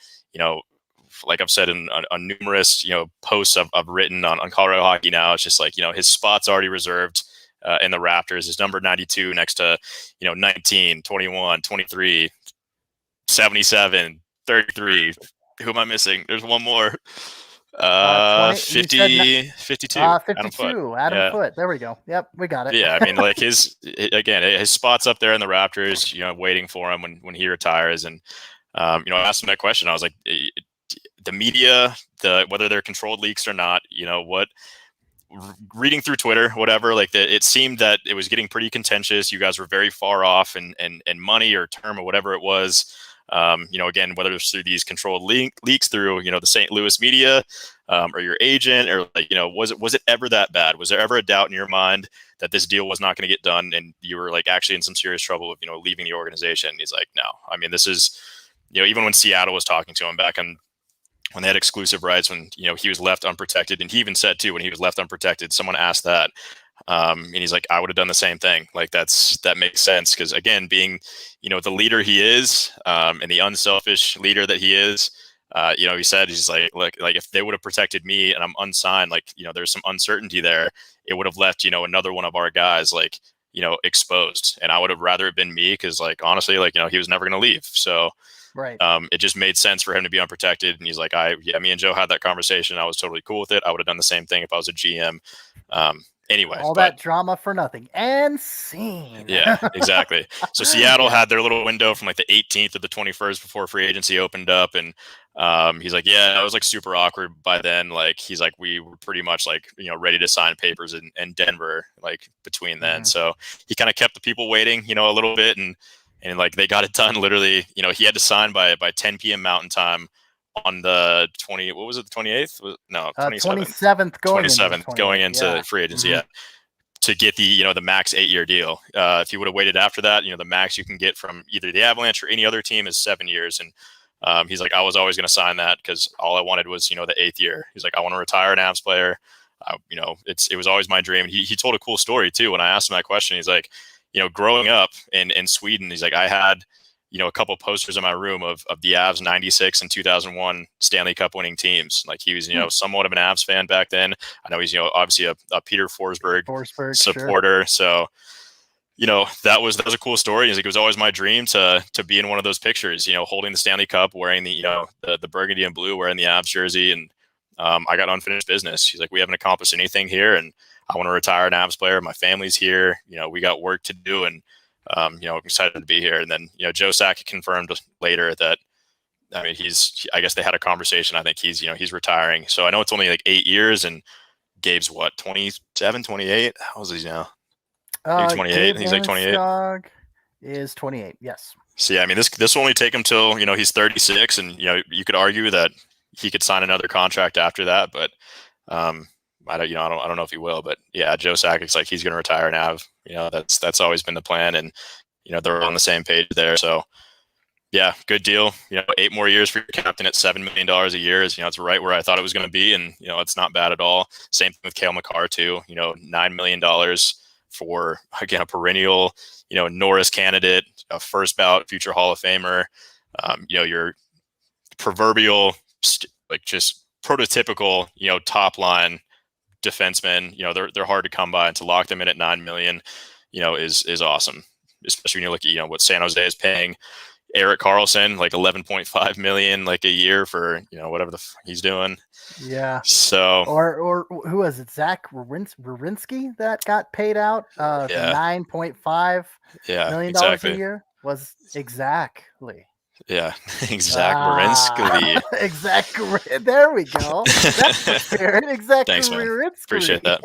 Like I've said on numerous, posts I've written on Colorado Hockey Now, it's just like, his spot's already reserved in the Raptors. His number 92 next to, 19, 21, 23, 77, 33. Who am I missing? There's one more. 52. 52. Adam Foote. There we go. Yep, we got it. Yeah, I mean, like his spot's up there in the Raptors, waiting for him when he retires. And I asked him that question. I was like, the media, whether they're controlled leaks or not, reading through Twitter, whatever, it seemed that it was getting pretty contentious. You guys were very far off in money or term or whatever it was. Again, whether it's through these controlled leaks through, the St. Louis media, or your agent, or was it ever that bad? Was there ever a doubt in your mind that this deal was not going to get done and you were actually in some serious trouble with, leaving the organization? And he's like, no, I mean, this is, even when Seattle was talking to him back when they had exclusive rights, when, he was left unprotected. And he even said too, when he was left unprotected, someone asked that, and he's like, I would have done the same thing. That makes sense. Cause again, being, the leader he is, and the unselfish leader that he is, he said, he's like, if they would have protected me and I'm unsigned, there's some uncertainty there. It would have left, another one of our guys, exposed. And I would have rather it been me. Cause honestly, he was never going to leave. So, right. It just made sense for him to be unprotected. And he's like, me and Joe had that conversation. I was totally cool with it. I would have done the same thing if I was a GM. anyway, all but that drama for nothing. And scene. yeah, exactly. So Seattle had their little window from like the 18th to the 21st before free agency opened up, and he's like, yeah, it was like super awkward by then. Like he's like, we were pretty much like ready to sign papers in Denver like between then. So he kind of kept the people waiting, a little bit, and like they got it done literally. He had to sign by 10 p.m. Mountain Time on the 20. What was it? The 28th? No, 27th going 27th going into free agency. Yeah. To get the max 8-year deal. If you would have waited after that, the max you can get from either the Avalanche or any other team is 7 years. And he's like, I was always going to sign that because all I wanted was, the 8th year. He's like, I want to retire an Avs player. It was always my dream. And he told a cool story too. When I asked him that question, he's like, growing up in Sweden, he's like, I had, a couple posters in my room of the Avs 96 and 2001 Stanley Cup winning teams. Like he was, somewhat of an Avs fan back then. I know he's, obviously a Peter Forsberg supporter. Sure. So, that was a cool story. He's like, it was always my dream to be in one of those pictures, holding the Stanley Cup, wearing the burgundy and blue, wearing the Avs jersey. And I got unfinished business. He's like, we haven't accomplished anything here, and I want to retire an Avs player. My family's here. We got work to do, and I'm excited to be here. And then, Joe Sakic confirmed later that, I guess they had a conversation. I think he's retiring. So I know it's only like 8 years, and Gabe's what, 27, 28? How old is he now? 28. He's like 28. Is 28. Yes. So yeah, this will only take him till, he's 36, and, you could argue that he could sign another contract after that, but, I don't know if he will, but yeah, Joe Sakic's like, he's going to retire an Av. That's always been the plan, and they're on the same page there. So yeah, good deal. 8 more years for your captain at $7 million a year is it's right where I thought it was going to be, and it's not bad at all. Same thing with Cale Makar too. $9 million for, again, a perennial Norris candidate, a first ballot future Hall of Famer. Your proverbial just prototypical top line defensemen, they're hard to come by, and to lock them in at $9 million, is awesome. Especially when you look at, what San Jose is paying Erik Karlsson, like $11.5 million, like a year for, whatever he's doing. Yeah. So, or who was it? Zach Werenski that got paid out, $9.5 million a year was exactly. Yeah, exactly. Exactly. There we go. That's the spirit. Exactly. Thanks, man. Appreciate that.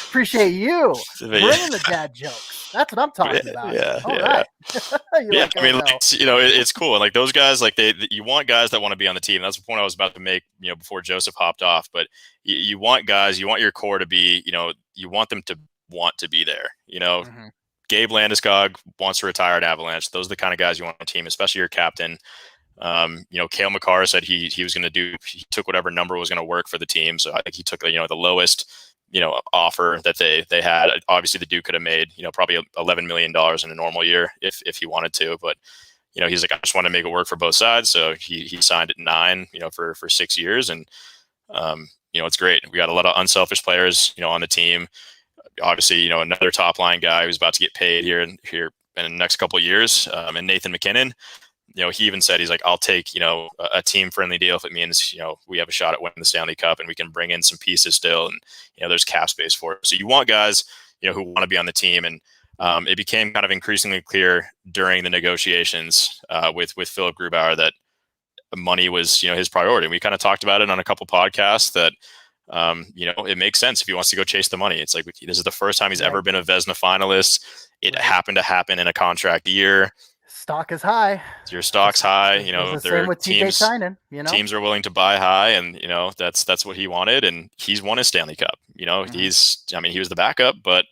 Appreciate you bringing the dad jokes. That's what I'm talking about. Yeah. All right. Yeah. It's cool. And like those guys, like you want guys that want to be on the team. That's the point I was about to make, before Joseph hopped off. But you want guys, you want your core to be, you want them to want to be there. Gabe Landeskog wants to retire at Avalanche. Those are the kind of guys you want on the team, especially your captain. Cale Makar said he was going to he took whatever number was going to work for the team. So I think he took the lowest, offer that they had. Obviously the Duke could have made, probably $11 million in a normal year if he wanted to, but he's like, I just want to make it work for both sides. So he signed at 9, for 6 years. And, it's great. We got a lot of unselfish players, on the team. Obviously, another top line guy who's about to get paid here in the next couple of years. And Nathan McKinnon, he even said, he's like, I'll take, a team friendly deal if it means, we have a shot at winning the Stanley Cup and we can bring in some pieces still. And, there's cap space for it. So you want guys, who want to be on the team. And it became kind of increasingly clear during the negotiations with Phillip Grubauer that money was, his priority. And we kind of talked about it on a couple podcasts that, it makes sense if he wants to go chase the money. It's like, this is the first time he's ever been a Vezina finalist. It happened to happen in a contract year. Stock is high. Your stock's high. Same with teams. Teams are willing to buy high, and that's what he wanted, and he's won his Stanley Cup. He was the backup, but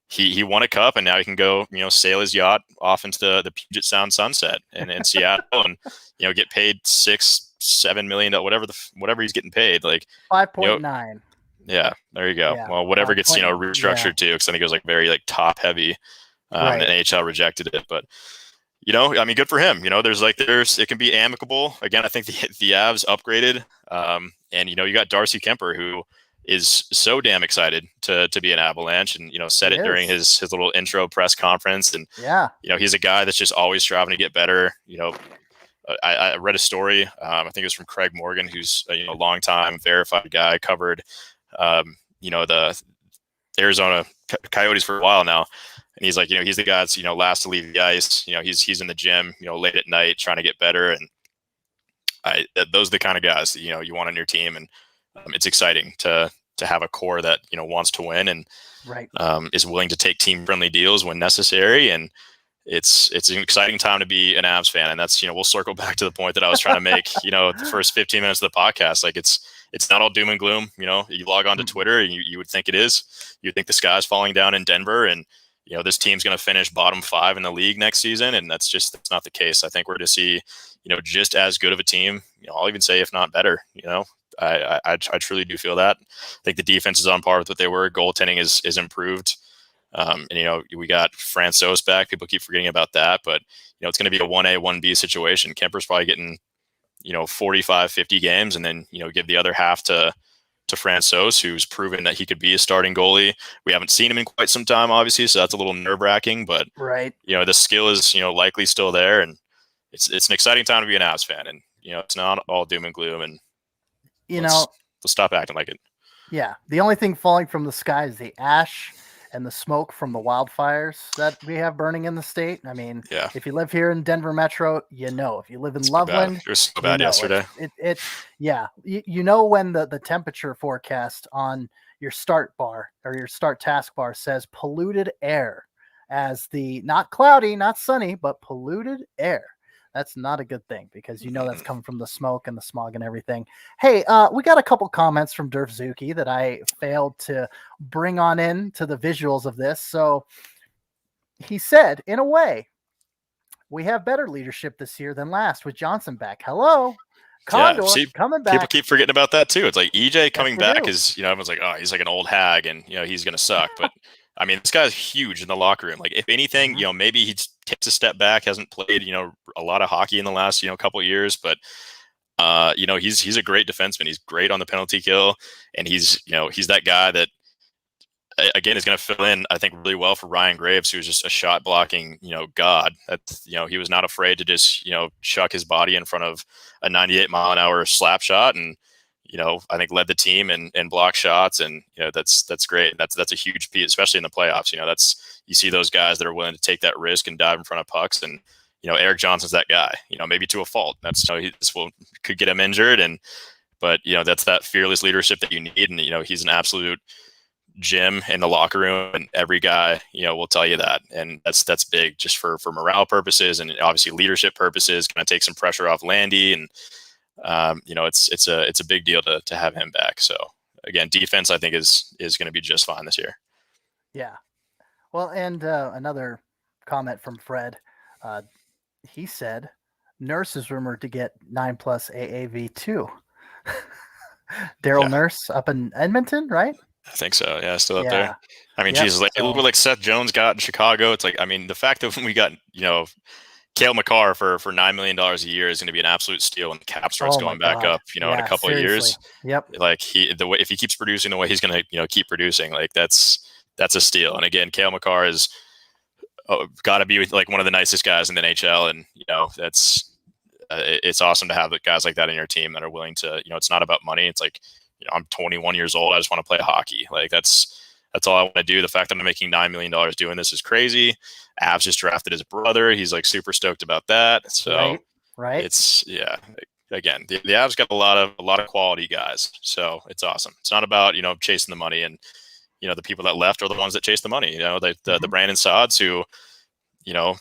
he won a cup, and now he can go sail his yacht off into the Puget Sound sunset in Seattle, and get paid $6-7 million, whatever he's getting paid, like 5.9. Yeah, there you go. Yeah. Well, whatever gets restructured too, because I think it was like very like top heavy. And NHL rejected it, but good for him. It can be amicable. Again, I think the Avs upgraded, and you got Darcy Kuemper, who is so damn excited to be an Avalanche, and said it during his little intro press conference, and he's a guy that's just always striving to get better. I read a story. I think it was from Craig Morgan, who's a longtime verified guy, covered Arizona Coyotes for a while now. And he's like, he's the guy that's, last to leave the ice. He's in the gym, late at night trying to get better. And those are the kind of guys that, you want on your team. And it's exciting to have a core that, wants to win and is willing to take team friendly deals when necessary. And it's an exciting time to be an Avs fan. And that's, we'll circle back to the point that I was trying to make, the first 15 minutes of the podcast. Like it's not all doom and gloom. You log on to Twitter and you would think it is. You think the sky's falling down in Denver and, this team's going to finish bottom 5 in the league next season. And that's not the case. I think we're to see, just as good of a team, I'll even say, if not better, I truly do feel that. I think the defense is on par with what they were. Goaltending is improved. And, we got Francouz back. People keep forgetting about that, but, it's going to be a 1A, 1B situation. Kuemper's probably getting, 45, 50 games and then, give the other half to Francouz, who's proven that he could be a starting goalie. We haven't seen him in quite some time, obviously, so that's a little nerve-wracking, but the skill is, likely still there, and it's an exciting time to be an Avs fan, and it's not all doom and gloom, and let's stop acting like it. Yeah, the only thing falling from the sky is the ash and the smoke from the wildfires that we have burning in the state. I mean, if you live here in Denver Metro, if you live in Loveland, it was so bad yesterday. When the temperature forecast on your start bar or your start taskbar says polluted air as the not cloudy, not sunny, but polluted air. That's not a good thing because that's coming from the smoke and the smog and everything. Hey, we got a couple comments from Durf Zuki that I failed to bring on in to the visuals of this. So he said, in a way, we have better leadership this year than last with Johnson back. Hello, Condor coming back. People keep forgetting about that too. It's like EJ coming back is, everyone's like, oh, he's like an old hag and, he's going to suck. But I mean, this guy's huge in the locker room. Like if anything, maybe he takes a step back, hasn't played, a lot of hockey in the last, couple of years, but he's a great defenseman. He's great on the penalty kill. And he's that guy that, again, is going to fill in, I think, really well for Ryan Graves, who's just a shot blocking, god. That's, he was not afraid to just, chuck his body in front of a 98-mile-an-hour slap shot and, I think led the team and block shots. And, that's great. That's a huge piece, especially in the playoffs. You see those guys that are willing to take that risk and dive in front of pucks. And, Eric Johnson's that guy, maybe to a fault. That's, could get him injured. But that's that fearless leadership that you need. And, he's an absolute gym in the locker room, and every guy, will tell you that. And that's big just for morale purposes and obviously leadership purposes, kind of take some pressure off Landy. And, it's a big deal to have him back. So again, defense, I think is going to be just fine this year. Yeah. Well, and another comment from Fred, he said, Nurse is rumored to get 9+ AAV too. Daryl Nurse up in Edmonton, right? I think so. Yeah, still up there. I mean, Jesus, look what Seth Jones got in Chicago. It's like, I mean, the fact that when we got, Cale Makar for $9 million a year is going to be an absolute steal when the cap starts going back up, in a couple of years. Yep. Like if he keeps producing the way he's going to, keep producing, like that's a steal. And again, Cale Makar is got to be like one of the nicest guys in the NHL. And, it's awesome to have guys like that in your team that are willing to, it's not about money. It's like, I'm 21 years old. I just want to play hockey. Like that's all I want to do. The fact that I'm making $9 million doing this is crazy. Avs just drafted his brother. He's like super stoked about that. So right. It's again, the Avs got a lot of quality guys. So it's awesome. It's not about, chasing the money, and, the people that left are the ones that chase the money, the Brandon Sods who,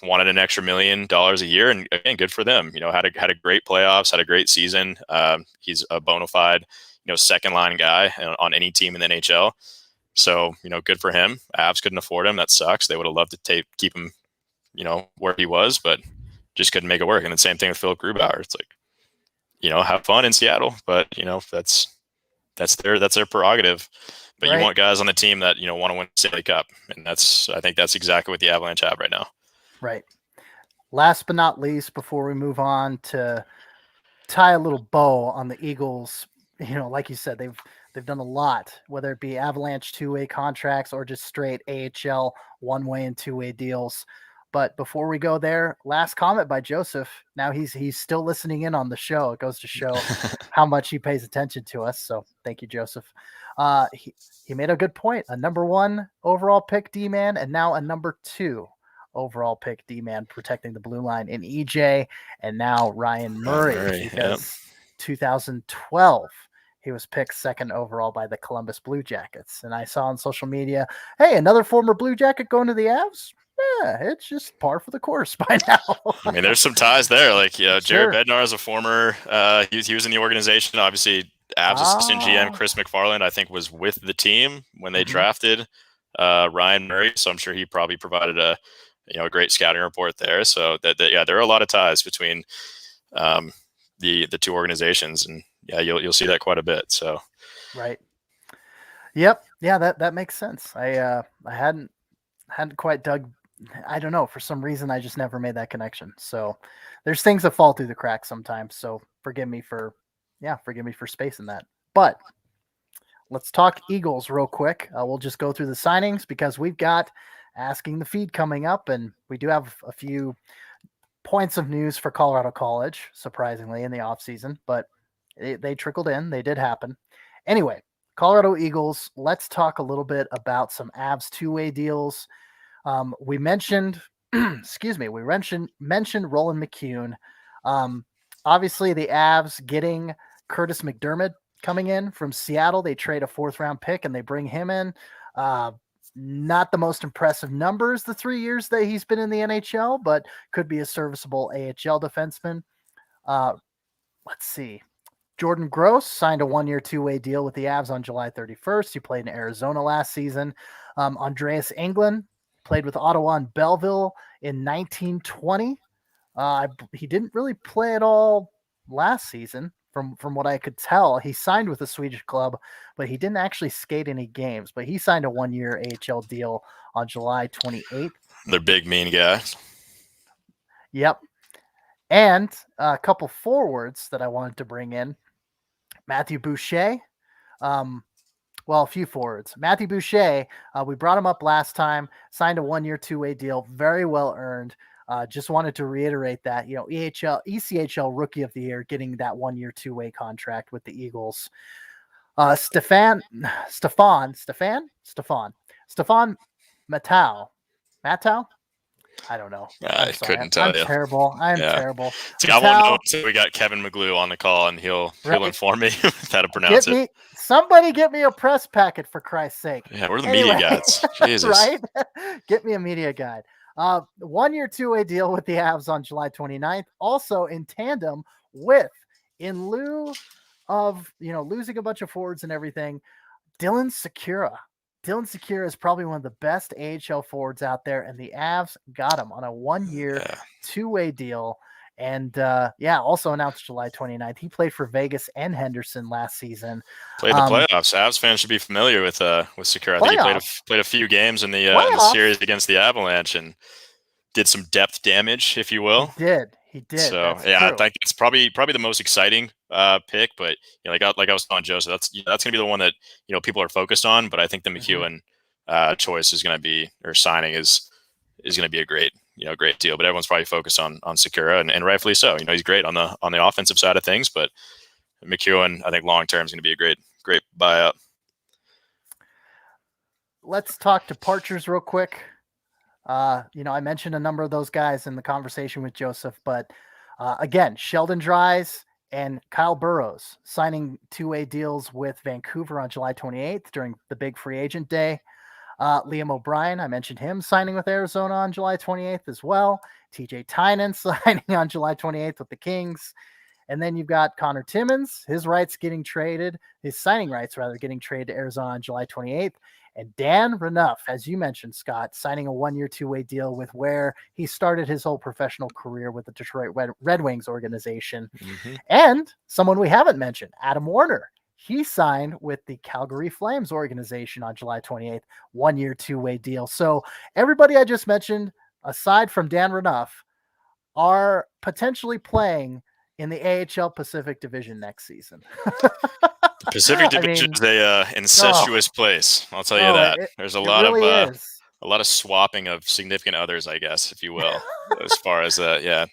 wanted an extra $1 million a year, and again, good for them, had a great playoffs, had a great season. He's a bona fide, second line guy on any team in the NHL. So, good for him. Avs couldn't afford him. That sucks. They would have loved to keep him, where he was, but just couldn't make it work. And the same thing with Phillip Grubauer. It's like, have fun in Seattle, but that's their prerogative. But you want guys on the team that, want to win the Stanley Cup. And I think that's exactly what the Avalanche have right now. Right. Last but not least, before we move on to tie a little bow on the Eagles, like you said, they've done a lot, whether it be Avalanche 2-way contracts or just straight AHL 1-way and 2-way deals. But before we go there, last comment by Joseph. Now he's still listening in on the show. It goes to show how much he pays attention to us. So thank you, Joseph. He made a good point. A number 1 overall pick D-man, and now a number 2 overall pick D-man protecting the blue line in EJ, and now Ryan Murray, because 2012 he was picked 2nd overall by the Columbus Blue Jackets. And I saw on social media, hey, another former Blue Jacket going to the Avs? Yeah, it's just par for the course by now. I mean, there's some ties there. Like, Sure. Jared Bednar is a former, he was in the organization. Obviously, Avs assistant GM Chris McFarland, I think, was with the team when they drafted Ryan Murray. So I'm sure he probably provided a great scouting report there. So there are a lot of ties between the two organizations, and you'll see that quite a bit. So right. Yep. Yeah, that makes sense. I hadn't quite dug. I don't know. For some reason, I just never made that connection. So there's things that fall through the cracks sometimes. So forgive me for spacing that. But let's talk Eagles real quick. We'll just go through the signings because we've got Asking the Feed coming up, and we do have a few points of news for Colorado College, surprisingly, in the offseason, but they trickled in. They did happen. Anyway, Colorado Eagles, let's talk a little bit about some Avs two-way deals. We mentioned, mentioned Roland McCune. Obviously, the Avs getting Curtis McDermott coming in from Seattle. They trade a 4th-round pick, and they bring him in. Not the most impressive numbers the 3 years that he's been in the NHL, but could be a serviceable AHL defenseman. Let's see. Jordan Gross signed a 1-year 2-way deal with the Avs on July 31st. He played in Arizona last season. Andreas Englund played with Ottawa and Belleville in 1920. He didn't really play at all last season. From what I could tell, he signed with a Swedish club, but he didn't actually skate any games. But he signed a 1-year AHL deal on July 28th. They're big, mean guys. Yep. And a couple forwards that I wanted to bring in. Matthew Boucher. A few forwards. Matthew Boucher, we brought him up last time, signed a 1-year 2-way deal, very well earned. Just wanted to reiterate that, ECHL Rookie of the Year, getting that 1-year 2-way contract with the Eagles. Stefan Matau. I don't know. I couldn't tell you. I'm terrible. I'm terrible. I won't know until we got Kevin McGlue on the call, and he'll inform me how to pronounce it. Somebody get me a press packet, for Christ's sake. Yeah, we're the media guides. Jesus. Right? Get me a media guide. 1-year 2-way deal with the Avs on July 29th. Also in tandem with, in lieu of, losing a bunch of forwards and everything, Dylan Sikura. Dylan Sikura is probably one of the best AHL forwards out there, and the Avs got him on a 1-year 2-way deal. And also announced July 29th. He played for Vegas and Henderson last season. Played the playoffs. Avs fans should be familiar with Sakura. I think he played a few games in the series against the Avalanche and did some depth damage, if you will. He did. So I think it's probably the most exciting pick. But like I was telling Joseph, that's going to be the one that people are focused on. But I think the McEwen choice is going to be, or signing is going to be a great deal. But everyone's probably focused on Sakura, and rightfully so. He's great on the offensive side of things, but McEwen, I think long term is going to be a great buyout. Let's talk departures real quick. I mentioned a number of those guys in the conversation with Joseph, but again, Sheldon Dries and Kyle Burrows signing 2-way deals with Vancouver on July 28th during the big free agent day. Liam O'Brien, I mentioned him signing with Arizona on July 28th as well. TJ Tynan signing on July 28th with the Kings. And then you've got Connor Timmins, his signing rights getting traded to Arizona on July 28th. And Dan Renouf, as you mentioned, Scott, signing a 1-year 2-way deal with where he started his whole professional career with the Detroit Red Wings organization. Mm-hmm. And someone we haven't mentioned, Adam Warner. He signed with the Calgary Flames organization on July 28th, 1-year 2-way deal. So everybody I just mentioned, aside from Dan Renouf, are potentially playing in the AHL Pacific Division next season. Pacific Division is a incestuous place. I'll tell you that. There's a lot of a lot of swapping of significant others, I guess, if you will, as far as the Wild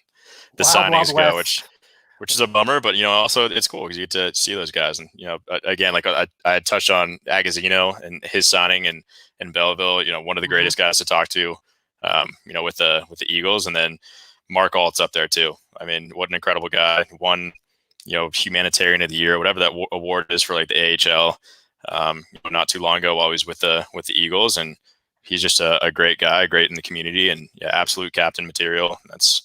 signings go, West. which is a bummer, but also it's cool because you get to see those guys, and again, like I had touched on Agazino and his signing, and Belleville, one of the greatest guys to talk to, with the Eagles, and then Mark Alt's up there too. I mean, what an incredible guy! Won, humanitarian of the year, whatever that award is for like the AHL, not too long ago while he was with the Eagles, and he's just a great guy, great in the community, and absolute captain material. That's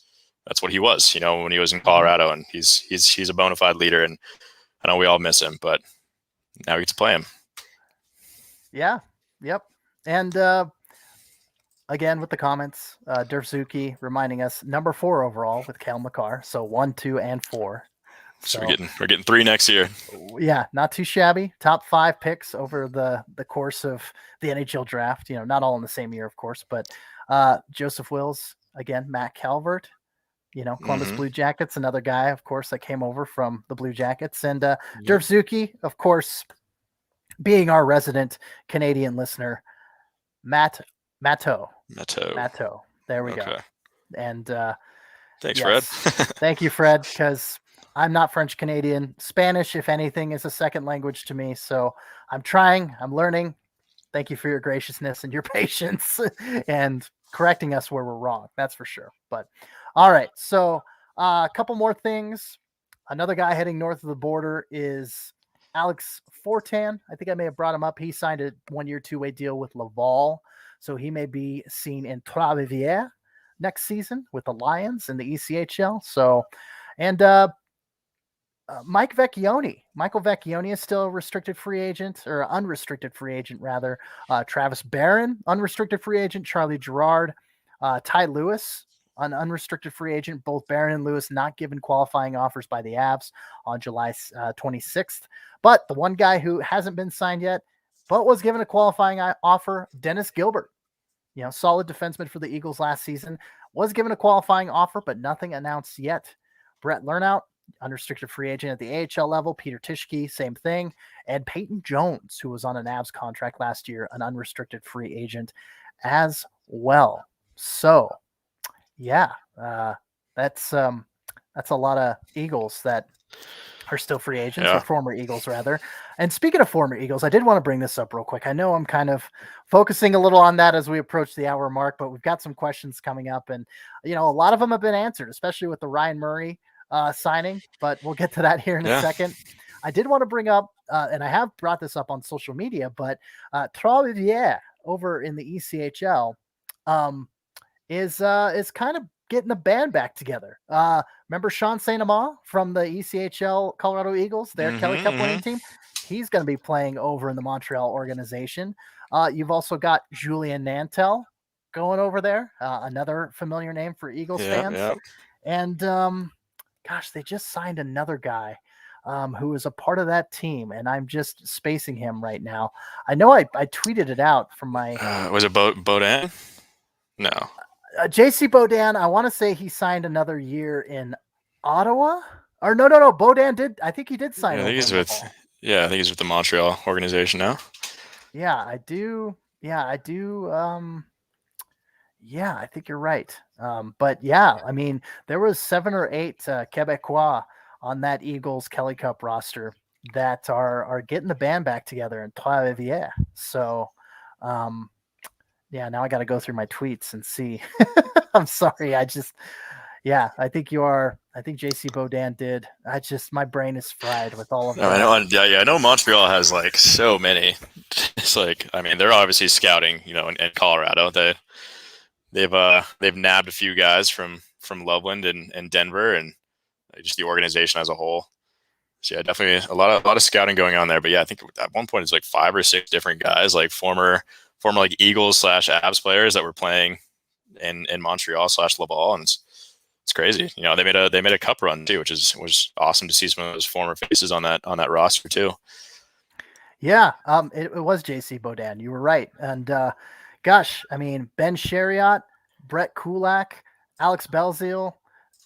what he was, when he was in Colorado, and he's a bona fide leader, and I know we all miss him, but now we get to play him. Yeah. Yep. And again, with the comments, Dursuki reminding us number 4 overall with Cal Makar. So 1, 2, and 4. So we're getting 3 next year. Yeah, not too shabby. Top 5 picks over the course of the NHL draft. Not all in the same year, of course, but Joseph Wills, again, Matt Calvert, Columbus Blue Jackets, another guy, of course, that came over from the Blue Jackets, and Dursuki, of course, being our resident Canadian listener, Matto. There we go. And thanks, yes, Fred. Thank you, Fred, because I'm not French Canadian. Spanish, if anything, is a second language to me. So I'm trying. I'm learning. Thank you for your graciousness and your patience and correcting us where we're wrong. That's for sure. But all right. So a couple more things. Another guy heading north of the border is Alex Fortan. I think I may have brought him up. He signed a 1-year, 2-way deal with Laval. So he may be seen in Trois-Rivières next season with the Lions in the ECHL. So, and Michael Vecchione is still a restricted free agent, or unrestricted free agent rather. Travis Barron, unrestricted free agent. Charlie Gerard, Ty Lewis, an unrestricted free agent. Both Barron and Lewis not given qualifying offers by the Avs on July 26th. But the one guy who hasn't been signed yet, but was given a qualifying offer, Dennis Gilbert. Solid defenseman for the Eagles last season, was given a qualifying offer, but nothing announced yet. Brett Lernout, unrestricted free agent at the AHL level. Peter Tischke, same thing. And Peyton Jones, who was on an Avs contract last year, an unrestricted free agent as well. So, yeah, that's a lot of Eagles that are still free agents, or former Eagles rather. And speaking of former Eagles, I did want to bring this up real quick. I know I'm kind of focusing a little on that as we approach the hour mark, but we've got some questions coming up, and a lot of them have been answered, especially with the Ryan Murray signing, but we'll get to that here in a second. I did want to bring up, and I have brought this up on social media, but Trois-Rivières over in the ECHL is kind of getting the band back together. Remember Sean St. Amand from the ECHL Colorado Eagles, their Kelly Cup winning team? He's going to be playing over in the Montreal organization. You've also got Julien Nantel going over there, another familiar name for Eagles fans. Yeah. And gosh, they just signed another guy who is a part of that team, and I'm just spacing him right now. I know I tweeted it out from my... was it Baudin? No. JC Baudin, I want to say he signed another year in Ottawa. Or no. Baudin did. I think he did sign. I think he's with the Montreal organization now. Yeah, I do. I think you're right. But yeah, I mean, there was 7 or 8 Quebecois on that Eagles Kelly Cup roster that are getting the band back together in Trois-Rivières. So, now I got to go through my tweets and see. I'm sorry. I think you are. I think JC Baudin did. My brain is fried with all of that. I know Montreal has like so many. It's like, I mean, they're obviously scouting, in Colorado. They've nabbed a few guys from Loveland and Denver, and just the organization as a whole. So yeah, definitely a lot of scouting going on there. But yeah, I think at one point it's like 5 or 6 different guys, like former like Eagles / Avs players that were playing in Montreal / Laval, and it's crazy. They made a cup run too, which was awesome to see some of those former faces on that roster too. Yeah, it was JC Baudin. You were right, and gosh, I mean, Ben Chariot, Brett Kulak, Alex Belzile,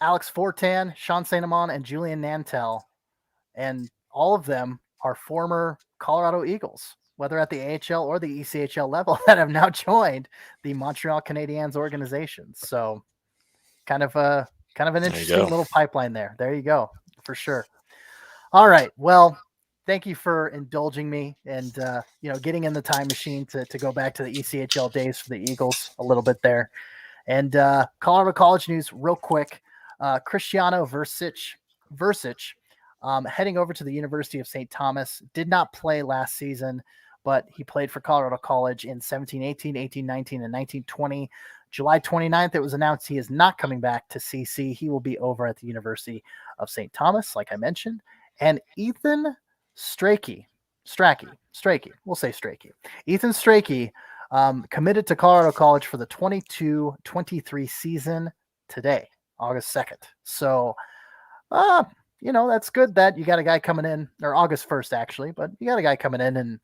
Alex Fortan, Sean St. Amand, and Julien Nantel, and all of them are former Colorado Eagles. whether at the AHL or the ECHL level, that have now joined the Montreal Canadiens organization. So kind of an interesting little pipeline there. There you go, for sure. All right. Well, thank you for indulging me and, getting in the time machine to go back to the ECHL days for the Eagles a little bit there. And Colorado College news real quick. Cristiano Versich, heading over to the University of St. Thomas, did not play last season, but he played for Colorado College in 17-18, 18-19, and 19-20. July 29th, it was announced he is not coming back to CC. He will be over at the University of St. Thomas, like I mentioned. And Ethan Strachey, we'll say Strachey. Ethan Strachey committed to Colorado College for the 22-23 season today, August 2nd. So, that's good that you got a guy coming in, or August 1st, actually, but you got a guy coming in and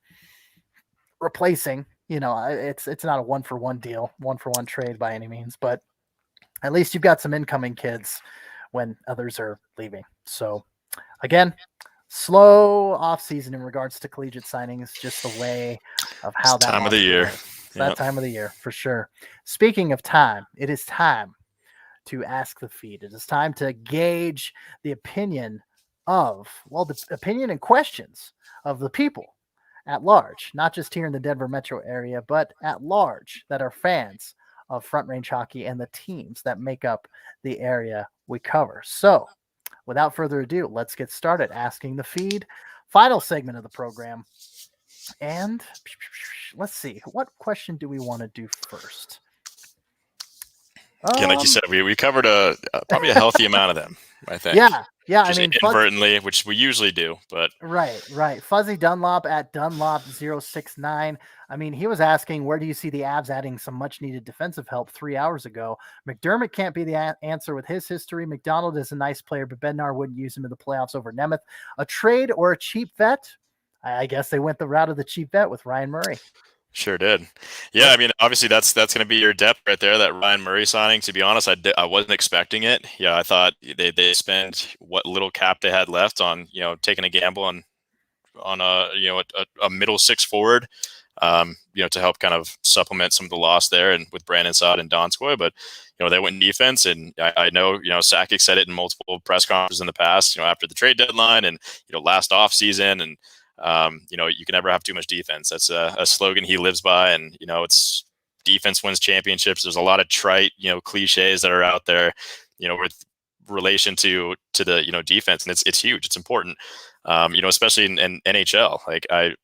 replacing. It's not a one-for-one deal, one-for-one trade by any means, but at least you've got some incoming kids when others are leaving. So, again, slow off season in regards to collegiate signings, just the way of how it's that time of the year. It's that time of the year for sure. Speaking of time, it is time to ask the feed. It is time to gauge the opinion and questions of the people at large, not just here in the Denver metro area, but at large that are fans of Front Range hockey and the teams that make up the area we cover. So, without further ado, let's get started asking the feed. Final segment of the program. And let's see, what question do we want to do first? Yeah, like you said, we covered probably a healthy amount of them, I think. Yeah. Just inadvertently, which we usually do, but right. Fuzzy Dunlop at Dunlop069. I mean, he was asking, where do you see the Avs adding some much-needed defensive help 3 hours ago? McDermott can't be the answer with his history. McDonald is a nice player, but Bednar wouldn't use him in the playoffs over Nemeth. A trade or a cheap vet? I guess they went the route of the cheap vet with Ryan Murray. Sure did. Yeah, I mean, obviously that's going to be your depth right there, that Ryan Murray signing. To be honest, I wasn't expecting it. Yeah, I thought they spent what little cap they had left on, taking a gamble on a middle six forward, to help kind of supplement some of the loss there, and with Brandon Saad and Donskoy. But they went in defense, and I know Sakic said it in multiple press conferences in the past, after the trade deadline and last off season, and you can never have too much defense. That's a slogan he lives by, and it's defense wins championships. There's a lot of trite cliches that are out there with relation to the defense, and it's huge. It's important, especially in NHL. Like the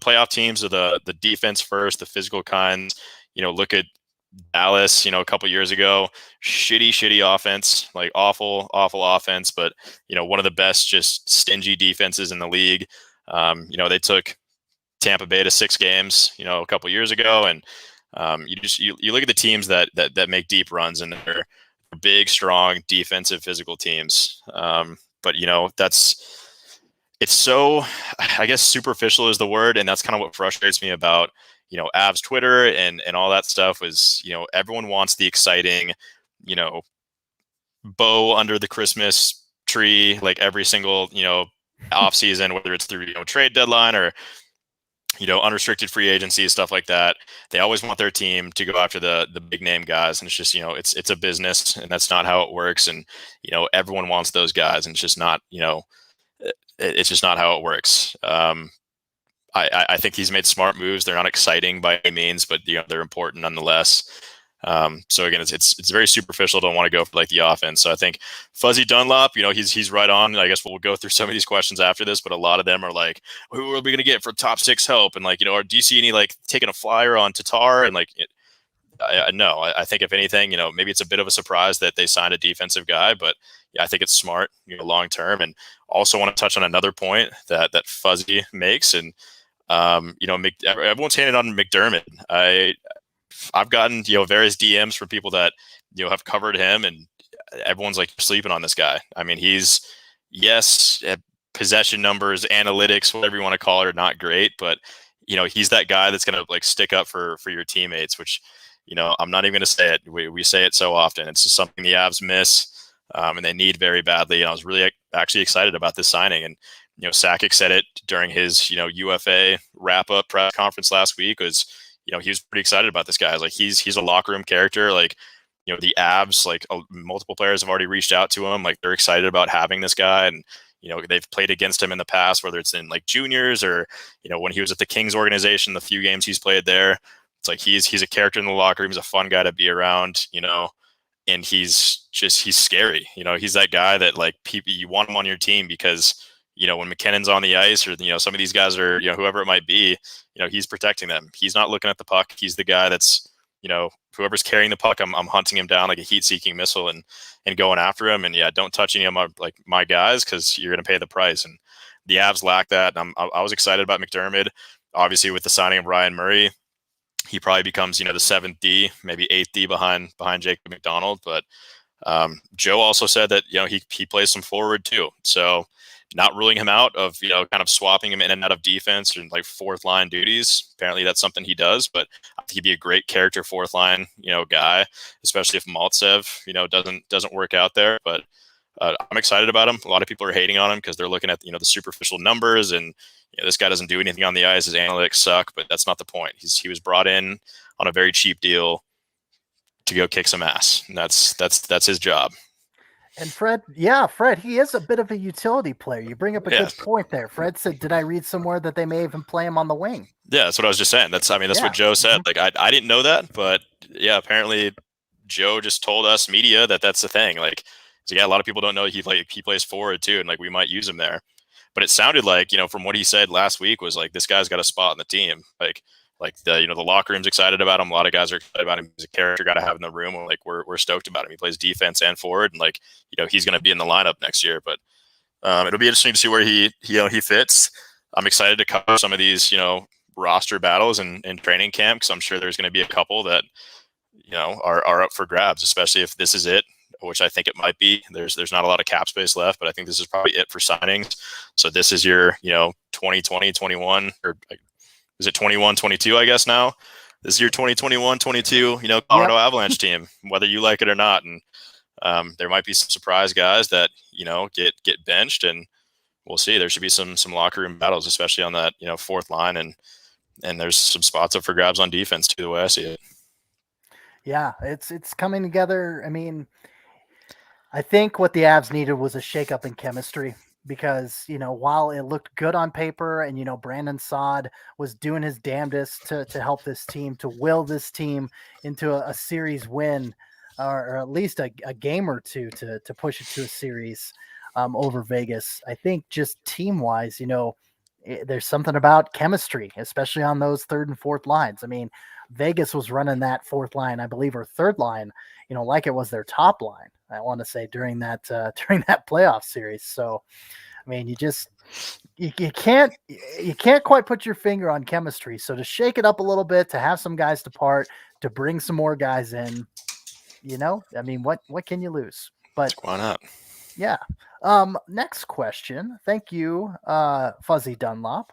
playoff teams are the defense first, the physical kinds. Look at Dallas, a couple years ago, shitty offense, like awful offense, but one of the best just stingy defenses in the league. They took Tampa Bay to 6 games, a couple years ago, and you look at the teams that make deep runs, and they're big, strong, defensive, physical teams. But it's so, I guess, superficial is the word, and that's kind of what frustrates me about Avs Twitter and all that stuff. Was everyone wants the exciting bow under the Christmas tree, like every single off season, whether it's through trade deadline or unrestricted free agency, stuff like that. They always want their team to go after the big name guys, and it's just it's a business, and that's not how it works. And everyone wants those guys, and it's just not it's just not how it works. I think he's made smart moves. They're not exciting by any means, but they're important nonetheless. So again, it's very superficial. Don't want to go for like the offense. So I think Fuzzy Dunlop, he's right on. I guess we'll go through some of these questions after this, but a lot of them are like, who are we going to get for top 6 help? And or do you see any taking a flyer on Tatar? And no, I think if anything, maybe it's a bit of a surprise that they signed a defensive guy, but yeah, I think it's smart, long term. And also want to touch on another point that Fuzzy makes, and everyone's handed on McDermott. I've gotten various DMs from people that have covered him, and everyone's sleeping on this guy. I mean, he's possession numbers, analytics, whatever you want to call it, are not great, but he's that guy that's going to stick up for your teammates, which I'm not even going to say it. We say it so often. It's just something the Avs miss, and they need very badly. And I was really actually excited about this signing, and Sakic said it during his, UFA wrap-up press conference last week was, he was pretty excited about this guy. Like he's a locker room character. Like, the Avs, like multiple players have already reached out to him. Like they're excited about having this guy, and they've played against him in the past, whether it's in like juniors or when he was at the Kings organization, the few games he's played there. It's like he's a character in the locker room. He's a fun guy to be around, and he's scary. He's that guy that like people, you want him on your team because when McKinnon's on the ice or some of these guys are whoever it might be, he's protecting them. He's not looking at the puck. He's the guy that's whoever's carrying the puck, I'm hunting him down like a heat-seeking missile and going after him. And don't touch any of my guys because you're going to pay the price. And the Avs lack that. And I was excited about McDermott. Obviously, with the signing of Ryan Murray, he probably becomes the 7th D, maybe 8th D behind Jacob McDonald. But Joe also said that he plays some forward too. So not ruling him out of kind of swapping him in and out of defense and like fourth line duties. Apparently that's something he does, but I think he'd be a great character fourth line guy, especially if Maltsev doesn't work out there. But I'm excited about him. A lot of people are hating on him because they're looking at the superficial numbers and this guy doesn't do anything on the ice. His analytics suck, but that's not the point. He was brought in on a very cheap deal to go kick some ass, and that's his job. And Fred, he is a bit of a utility player. You bring up a good point there. Fred said, did I read somewhere that they may even play him on the wing? Yeah, that's what I was just saying. That's what Joe said. Like I didn't know that, but yeah, apparently Joe just told us media that's the thing. Like, so yeah, a lot of people don't know he plays forward too, and like we might use him there. But it sounded like, from what he said last week was like this guy's got a spot on the team. Like the the locker room's excited about him. A lot of guys are excited about him. He's a character got to have in the room. And like we're stoked about him. He plays defense and forward, and like he's going to be in the lineup next year. But it'll be interesting to see where he fits. I'm excited to cover some of these roster battles in training camp because I'm sure there's going to be a couple that are up for grabs, especially if this is it, which I think it might be. There's not a lot of cap space left, but I think this is probably it for signings. So this is your 2020, 21 or is it 21, 22, I guess now? This is your 2021, 22, Colorado Avalanche team, whether you like it or not. And there might be some surprise guys that, get benched, and we'll see. There should be some locker room battles, especially on that, fourth line. And there's some spots up for grabs on defense too, the way I see it. Yeah, it's coming together. I mean, I think what the Avs needed was a shakeup in chemistry. Because, while it looked good on paper and, Brandon Saad was doing his damnedest to help this team, to will this team into a series win or at least a game or two to push it to a series over Vegas. I think just team-wise, there's something about chemistry, especially on those third and fourth lines. I mean, Vegas was running that fourth line, I believe, or third line, like it was their top line. I want to say during that playoff series. So, I mean, you can't quite put your finger on chemistry. So to shake it up a little bit, to have some guys depart, to bring some more guys in, I mean, what can you lose? But why not? Yeah. Next question. Thank you, Fuzzy Dunlop.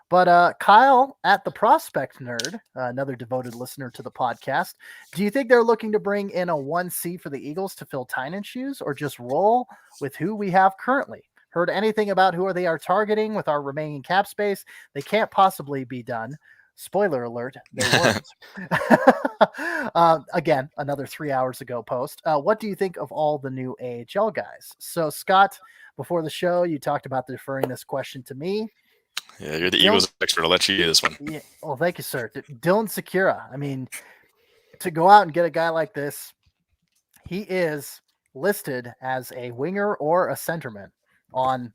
But Kyle at the Prospect Nerd, another devoted listener to the podcast, do you think they're looking to bring in a 1C for the Eagles to fill Tynan's shoes, or just roll with who we have currently? Heard anything about who they are targeting with our remaining cap space? They can't possibly be done. Spoiler alert, they weren't. Again, another 3 hours ago post. What do you think of all the new AHL guys? So, Scott, before the show, you talked about deferring this question to me. Yeah, you're the Eagles expert. I'll let you do this one. Yeah. Well, thank you, sir. Dylan Secura. I mean, to go out and get a guy like this, he is listed as a winger or a centerman on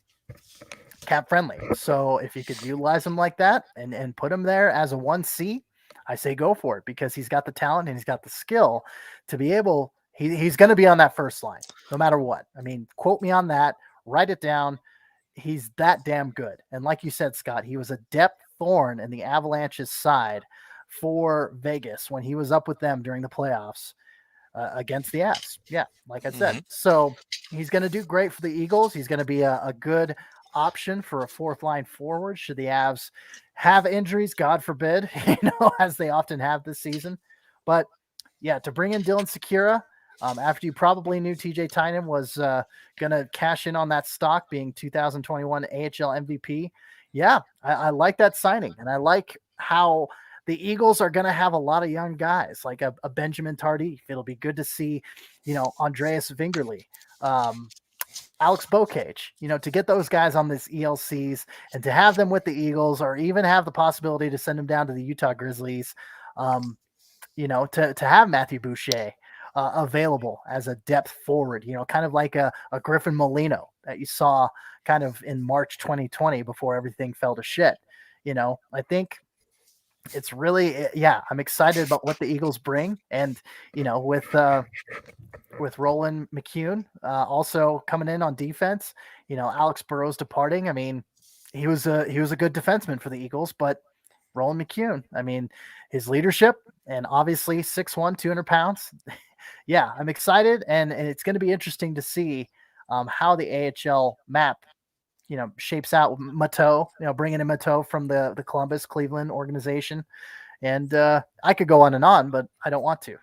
Cap Friendly. So if you could utilize him like that and put him there as a 1C, I say go for it, because he's got the talent and he's got the skill to be able. He's going to be on that first line no matter what. I mean, quote me on that. Write it down. He's that damn good. And like you said, Scott, he was a depth thorn in the Avalanche's side for Vegas when he was up with them during the playoffs against the Avs. Yeah, like I said. So he's going to do great for the Eagles. He's going to be a good option for a fourth line forward should the Avs have injuries, God forbid, as they often have this season. But yeah, to bring in Dylan Secura, After you probably knew TJ Tynan was going to cash in on that stock being 2021 AHL MVP. Yeah, I like that signing. And I like how the Eagles are going to have a lot of young guys like a Benjamin Tardif. It'll be good to see, Andreas Vingerly, Alex Bocage, to get those guys on this ELCs and to have them with the Eagles, or even have the possibility to send them down to the Utah Grizzlies, to have Matthew Boucher available as a depth forward, kind of like a Griffin Molino that you saw kind of in March 2020 before everything fell to shit. I think it's really, I'm excited about what the Eagles bring. And, with Roland McCune also coming in on defense, Alex Burrows departing. I mean, he was a good defenseman for the Eagles, but Roland McCune, I mean, his leadership and obviously 6'1", 200 pounds. Yeah, I'm excited. And it's going to be interesting to see how the AHL map, shapes out. Mateau, bringing in Mateau from the Columbus, Cleveland organization. And I could go on, but I don't want to.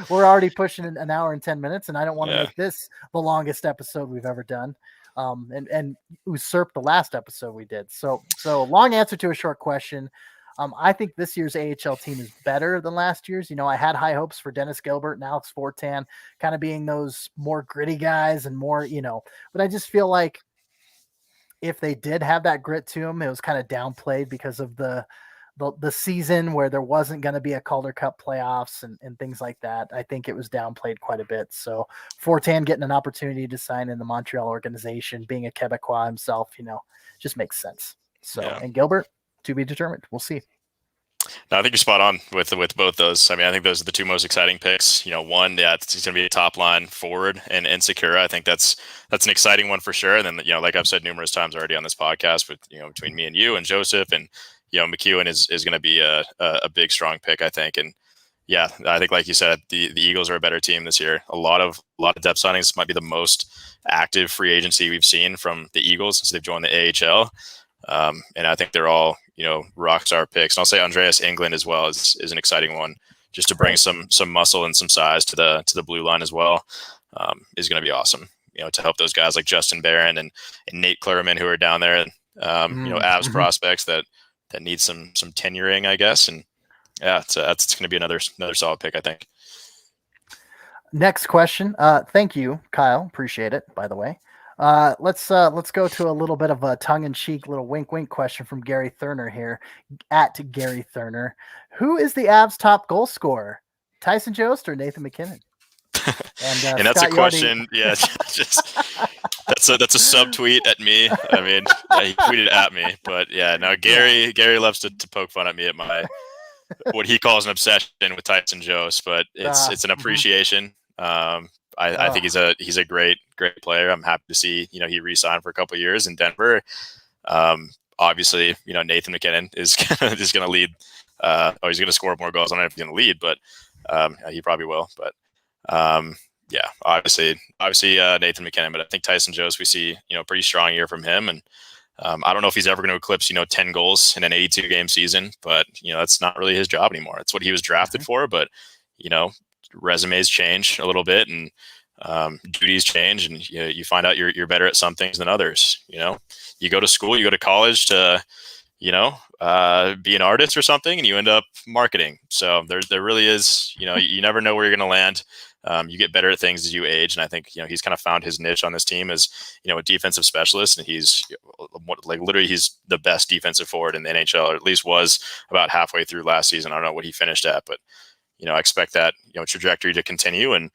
We're already pushing an hour and 10 minutes, and I don't want to make this the longest episode we've ever done, and usurp the last episode we did. So long answer to a short question. I think this year's AHL team is better than last year's. I had high hopes for Dennis Gilbert and Alex Fortan kind of being those more gritty guys and more, but I just feel like if they did have that grit to them, it was kind of downplayed because of the season where there wasn't going to be a Calder Cup playoffs and things like that. I think it was downplayed quite a bit. So Fortan getting an opportunity to sign in the Montreal organization, being a Quebecois himself, just makes sense. So, and Gilbert, to be determined. We'll see. No, I think you're spot on with both those. I mean, I think those are the two most exciting picks. One, it's going to be a top line forward and Sakura. I think that's an exciting one for sure. And then, like I've said numerous times already on this podcast, with between me and you and Joseph and McEwen is going to be a big strong pick, I think. And yeah, I think like you said, the Eagles are a better team this year. A lot of depth signings. Might be the most active free agency we've seen from the Eagles since they've joined the AHL. And I think they're all, rock star picks. And I'll say Andreas England as well is an exciting one, just to bring some muscle and some size to the blue line as well. Is going to be awesome, to help those guys like Justin Barron and Nate Clurman who are down there, Avs prospects that need some tenuring, I guess. And yeah, that's going to be another solid pick, I think. Next question. Thank you, Kyle. Appreciate it, by the way. Let's go to a little bit of a tongue-in-cheek little wink question from Gary Thurner here, at Gary Thurner. Who is the Avs' top goal scorer, Tyson Jost or Nathan MacKinnon? And that's Scott, a question. Yeah, just that's a subtweet at me. I mean, he tweeted at me, but yeah, no, Gary loves to poke fun at me at my what he calls an obsession with Tyson Jost, but it's an appreciation. I think he's a great player. I'm happy to see he re-signed for a couple of years in Denver. Obviously, Nathan MacKinnon is going to lead. He's going to score more goals. I don't know if he's going to lead, but he probably will. But yeah, obviously Nathan MacKinnon. But I think Tyson Jost, we see pretty strong year from him, and I don't know if he's ever going to eclipse 10 goals in an 82 game season. But that's not really his job anymore. It's what he was drafted for. But resumes change a little bit, and duties change, and you find out you're better at some things than others. You go to school, you go to college to be an artist or something, and you end up marketing. So there really is, you never know where you're going to land. You get better at things as you age, and I think he's kind of found his niche on this team as a defensive specialist, and he's literally he's the best defensive forward in the NHL, or at least was about halfway through last season. I don't know what he finished at, but I expect that trajectory to continue, and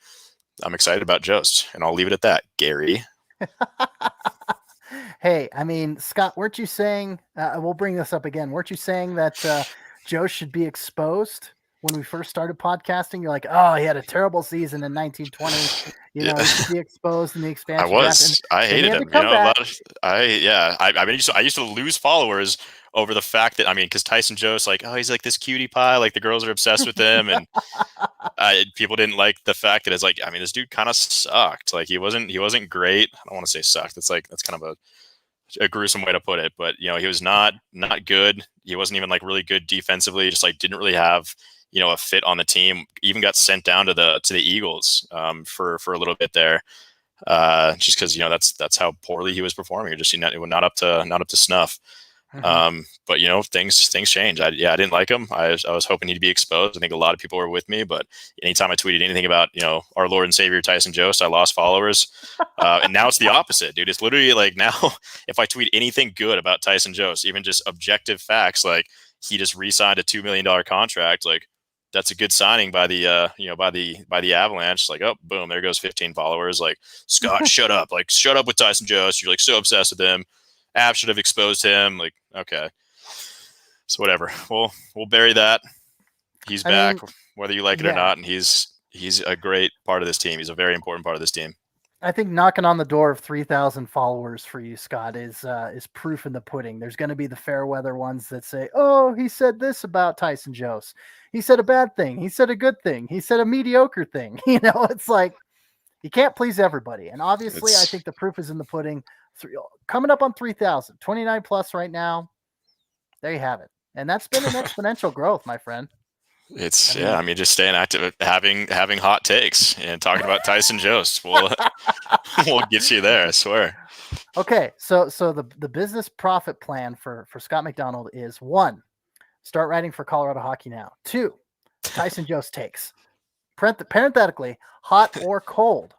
I'm excited about Jost, and I'll leave it at that. Gary. Hey, I mean, Scott, weren't you saying? We'll bring this up again. Weren't you saying that Jost should be exposed when we first started podcasting? You're like, oh, he had a terrible season in 1920. He should be exposed in the expansion. I hated him. I used to lose followers over the fact that, because Tyson Jost, he's like this cutie pie, like the girls are obsessed with him, and people didn't like the fact that it's this dude kind of sucked. He wasn't great. I don't want to say sucked. That's kind of a gruesome way to put it, but he was not good. He wasn't even really good defensively. Just didn't really have a fit on the team. Even got sent down to the Eagles for a little bit there, just because that's how poorly he was performing, or just not up to snuff. But things change. I didn't like him. I was hoping he'd be exposed. I think a lot of people were with me, but anytime I tweeted anything about our Lord and Savior Tyson Jost, I lost followers. And now it's the opposite, dude. It's literally like now if I tweet anything good about Tyson Jost, even just objective facts, like he just re-signed a $2 million contract, like that's a good signing by the by the Avalanche. Like, oh, boom, there goes 15 followers. Like, Scott, shut up. Like, shut up with Tyson Jost. You're like so obsessed with him. Av should have exposed him. Like, okay. So whatever. We'll bury that. He's back, whether you like it or not, and he's a great part of this team. He's a very important part of this team. I think knocking on the door of 3,000 followers for you, Scott, is proof in the pudding. There's going to be the fair weather ones that say, "Oh, he said this about Tyson Jost. He said a bad thing. He said a good thing. He said a mediocre thing." It's like you can't please everybody. And obviously, I think the proof is in the pudding. Coming up on 3,000, 29 plus right now. There you have it. And that's been an exponential growth, my friend. It's just staying active, having hot takes and talking about Tyson Jost. We'll get you there, I swear. Okay, so the business profit plan for Scott McDonald is 1, start writing for Colorado Hockey Now. 2, Tyson Jost takes. Parenthetically, hot or cold.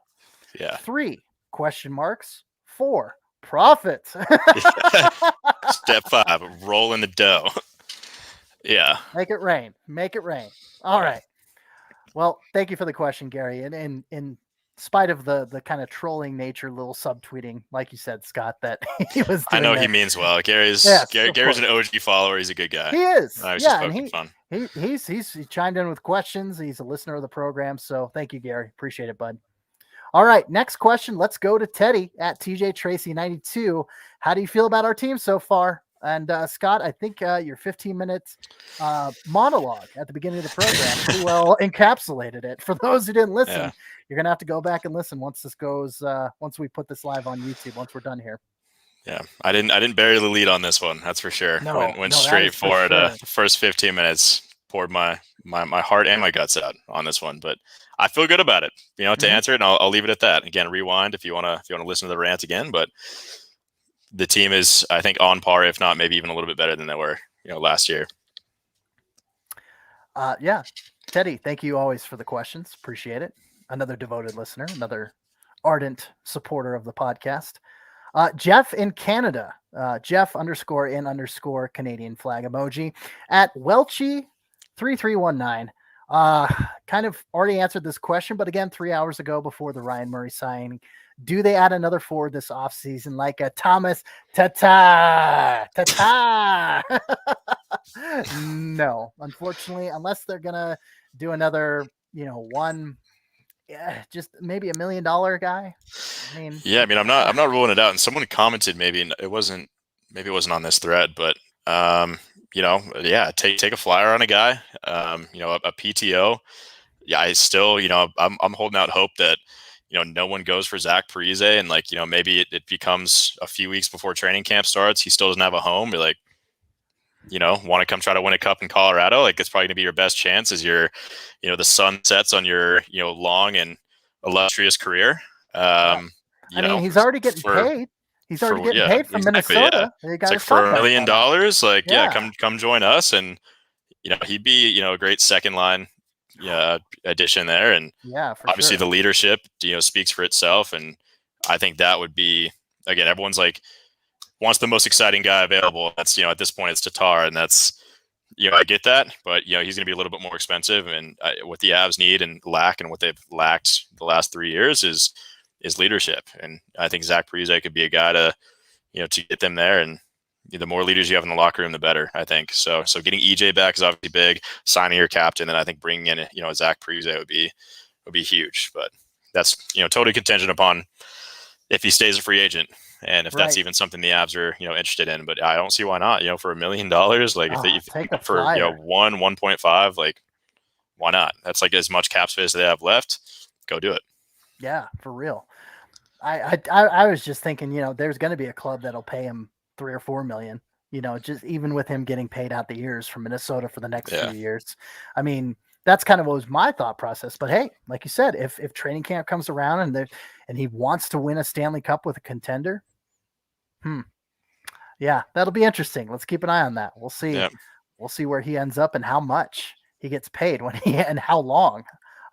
Yeah. 3, question marks. 4, profit. Step 5, roll in the dough. Yeah. Make it rain. All right. Well, thank you for the question, Gary. And in spite of the kind of trolling nature, little subtweeting, like you said, Scott, that he was doing. I know there. He means well. Gary's an OG follower. He's a good guy. He is. I was just poking fun. He chimed in with questions. He's a listener of the program. So thank you, Gary. Appreciate it, bud. All right, next question. Let's go to Teddy at TJ Tracy 92. How do you feel about our team so far? And Scott, I think your 15-minute monologue at the beginning of the program pretty well encapsulated it. For those who didn't listen, you're gonna have to go back and listen once we put this live on YouTube. Once we're done here. Yeah, I didn't bury the lead on this one. That's for sure. Went straight for it. The first 15 minutes poured my heart and my guts out on this one, but I feel good about it. To answer it, and I'll leave it at that. Again, rewind if you wanna listen to the rant again, but. The team is, I think, on par, if not maybe even a little bit better than they were, last year. Yeah. Teddy, thank you always for the questions. Appreciate it. Another devoted listener, another ardent supporter of the podcast. Jeff in Canada, Jeff _in_ Canadian flag emoji at Welchie3319. Kind of already answered this question, but again, 3 hours ago before the Ryan Murray signing, do they add another forward this offseason like a Thomas Tatar? No, unfortunately, unless they're going to do another, just maybe $1 million guy. I'm not ruling it out. And someone commented, maybe it wasn't on this thread, but take a flyer on a guy, a PTO. Yeah, I still, I'm holding out hope that, no one goes for Zach Parise, and maybe it becomes a few weeks before training camp starts. He still doesn't have a home. You're like, want to come try to win a cup in Colorado. Like, it's probably gonna be your best chance as the sun sets on your, long and illustrious career. He's already getting paid. He's already getting paid from Minnesota. Yeah. It's like for $1 million. Come join us, and he'd be a great second line addition there, and obviously the leadership speaks for itself, and I think that would be, again, everyone's like wants the most exciting guy available. That's at this point it's Tatar, and that's I get that, but he's going to be a little bit more expensive, and what the Avs need and lack, and what they've lacked the last 3 years is leadership, and I think Zach Parise could be a guy to to get them there, and the more leaders you have in the locker room, the better, I think. So getting EJ back is obviously big. Signing your captain, and I think bringing in Zach Parise would be huge. But that's totally contingent upon if he stays a free agent, and if that's even something the Avs are interested in. But I don't see why not. For $1 million, like if for 1.5, like why not? That's like as much cap space they have left. Go do it. Yeah, for real. I was just thinking, there's going to be a club that'll pay him $3 or $4 million. just even with him getting paid out the ears from Minnesota for the next Yeah. few years. I mean, that's kind of what was my thought process. But hey, like you said, if training camp comes around and he wants to win a Stanley Cup with a contender, yeah, that'll be interesting. Let's keep an eye on that. We'll see. Yeah. We'll see where he ends up and how much he gets paid and how long.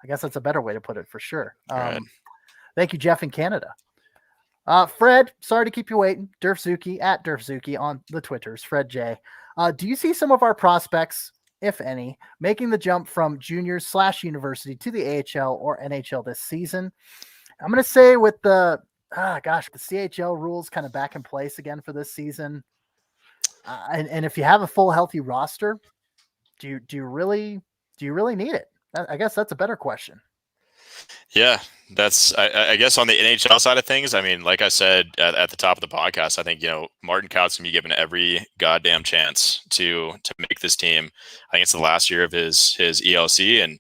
I guess that's a better way to put it for sure. Right. Thank you, Jeff in Canada. Fred, sorry to keep you waiting. Durfzuki at Durfzuki on the Twitters. Fred J. Do you see some of our prospects, if any, making the jump from juniors / university to the AHL or NHL this season? I'm going to say with the CHL rules kind of back in place again for this season. And if you have a full healthy roster, do you really need it? I guess that's a better question. Yeah, that's I guess on the NHL side of things. I mean, like I said at the top of the podcast, I think Martin Kaut's gonna be given every goddamn chance to make this team. I think it's the last year of his ELC, and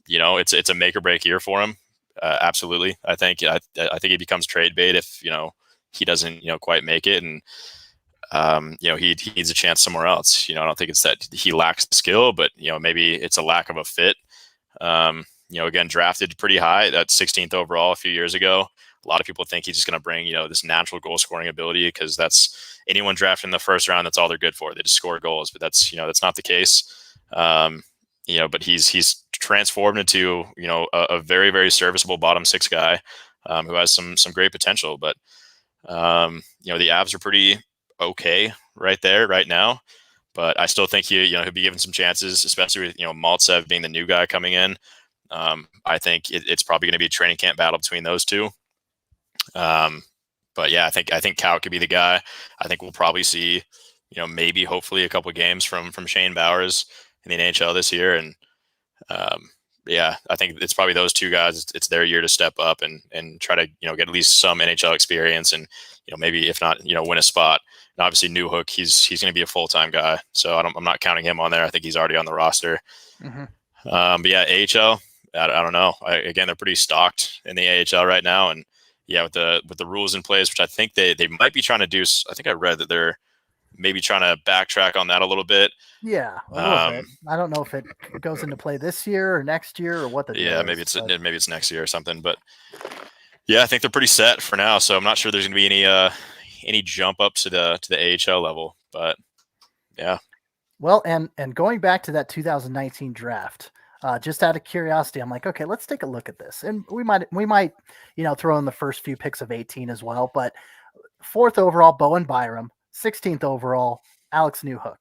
it's a make or break year for him. Absolutely, I think he becomes trade bait if he doesn't quite make it, and he needs a chance somewhere else. I don't think it's that he lacks the skill, but maybe it's a lack of a fit. Again, drafted pretty high, that 16th overall a few years ago. A lot of people think he's just going to bring, this natural goal scoring ability, because that's anyone drafted in the first round. That's all they're good for. They just score goals, but that's not the case. But he's transformed into, a very, very serviceable bottom six guy who has some great potential. But, the Avs are pretty okay right there right now. But I still think he'll be given some chances, especially with, Maltsev being the new guy coming in. I think it's probably going to be a training camp battle between those two. But yeah, I think Kaut could be the guy. I think we'll probably see, maybe hopefully a couple of games from Shane Bowers in the NHL this year. And yeah, I think it's probably those two guys. It's their year to step up and try to get at least some NHL experience, and maybe if not win a spot. And obviously Newhook, he's going to be a full-time guy, so I'm not counting him on there. I think he's already on the roster. Mm-hmm. But yeah, AHL, I don't know. Again, they're pretty stocked in the AHL right now, and yeah, with the rules in place, which I think they might be trying to do. I think I read that they're maybe trying to backtrack on that a little bit. Yeah, a little bit. I don't know if it goes into play this year or next year or what the deal maybe is, maybe it's next year or something. But yeah, I think they're pretty set for now. So I'm not sure there's going to be any jump up to the AHL level. But yeah. Well, and going back to that 2019 draft, just out of curiosity, I'm like, okay, let's take a look at this, and we might throw in the first few picks of 18 as well. But 4th overall, Bowen Byram. 16th overall, Alex Newhook.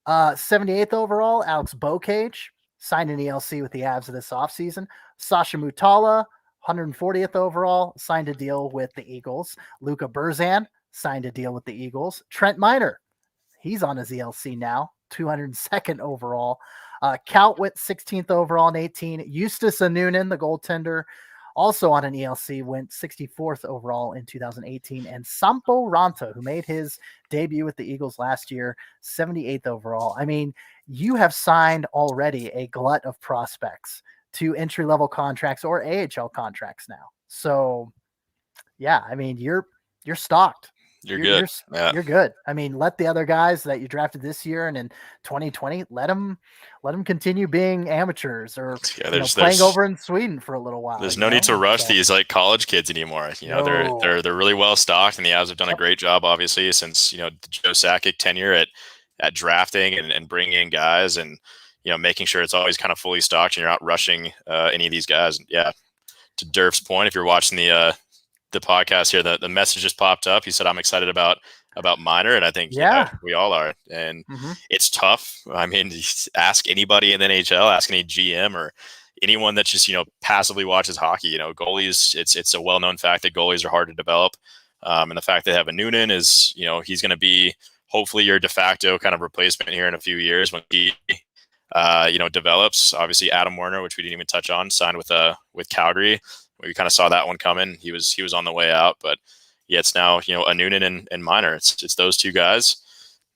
78th overall, Alex Beaucage, signed an ELC with the Avs this offseason. Sasha Mutala, 140th overall, signed a deal with the Eagles. Luka Burzan signed a deal with the Eagles. Trent Miner, he's on his ELC now, 202nd overall. Kaut went 16th overall in 18. Eustace Anunin, the goaltender, also on an ELC, went 64th overall in 2018. And Sampo Ranta, who made his debut with the Eagles last year, 78th overall. I mean, you have signed already a glut of prospects to entry-level contracts or AHL contracts now. So, yeah, I mean, you're stocked. You're good. You're good. I mean, let the other guys that you drafted this year and in 2020, let them continue being amateurs or playing over in Sweden for a little while. There's no need to rush these like college kids anymore. They're really well stocked, and the Avs have done a great job, obviously, since the Joe Sakic tenure at drafting and bringing in guys and making sure it's always kind of fully stocked and you're not rushing any of these guys. And yeah, to Durf's point, if you're watching the podcast here, the message just popped up. He said, I'm excited about Miner, and I think we all are. And it's tough. I mean, ask anybody in the NHL, ask any GM or anyone that just passively watches hockey. Goalies, it's a well-known fact that goalies are hard to develop, and the fact they have a Noonan is he's going to be hopefully your de facto kind of replacement here in a few years when he develops. Obviously Adam Werner, which we didn't even touch on, signed with Calgary. We kind of saw that one coming. He was on the way out, but yeah, it's now a Noonan and Miner. It's those two guys,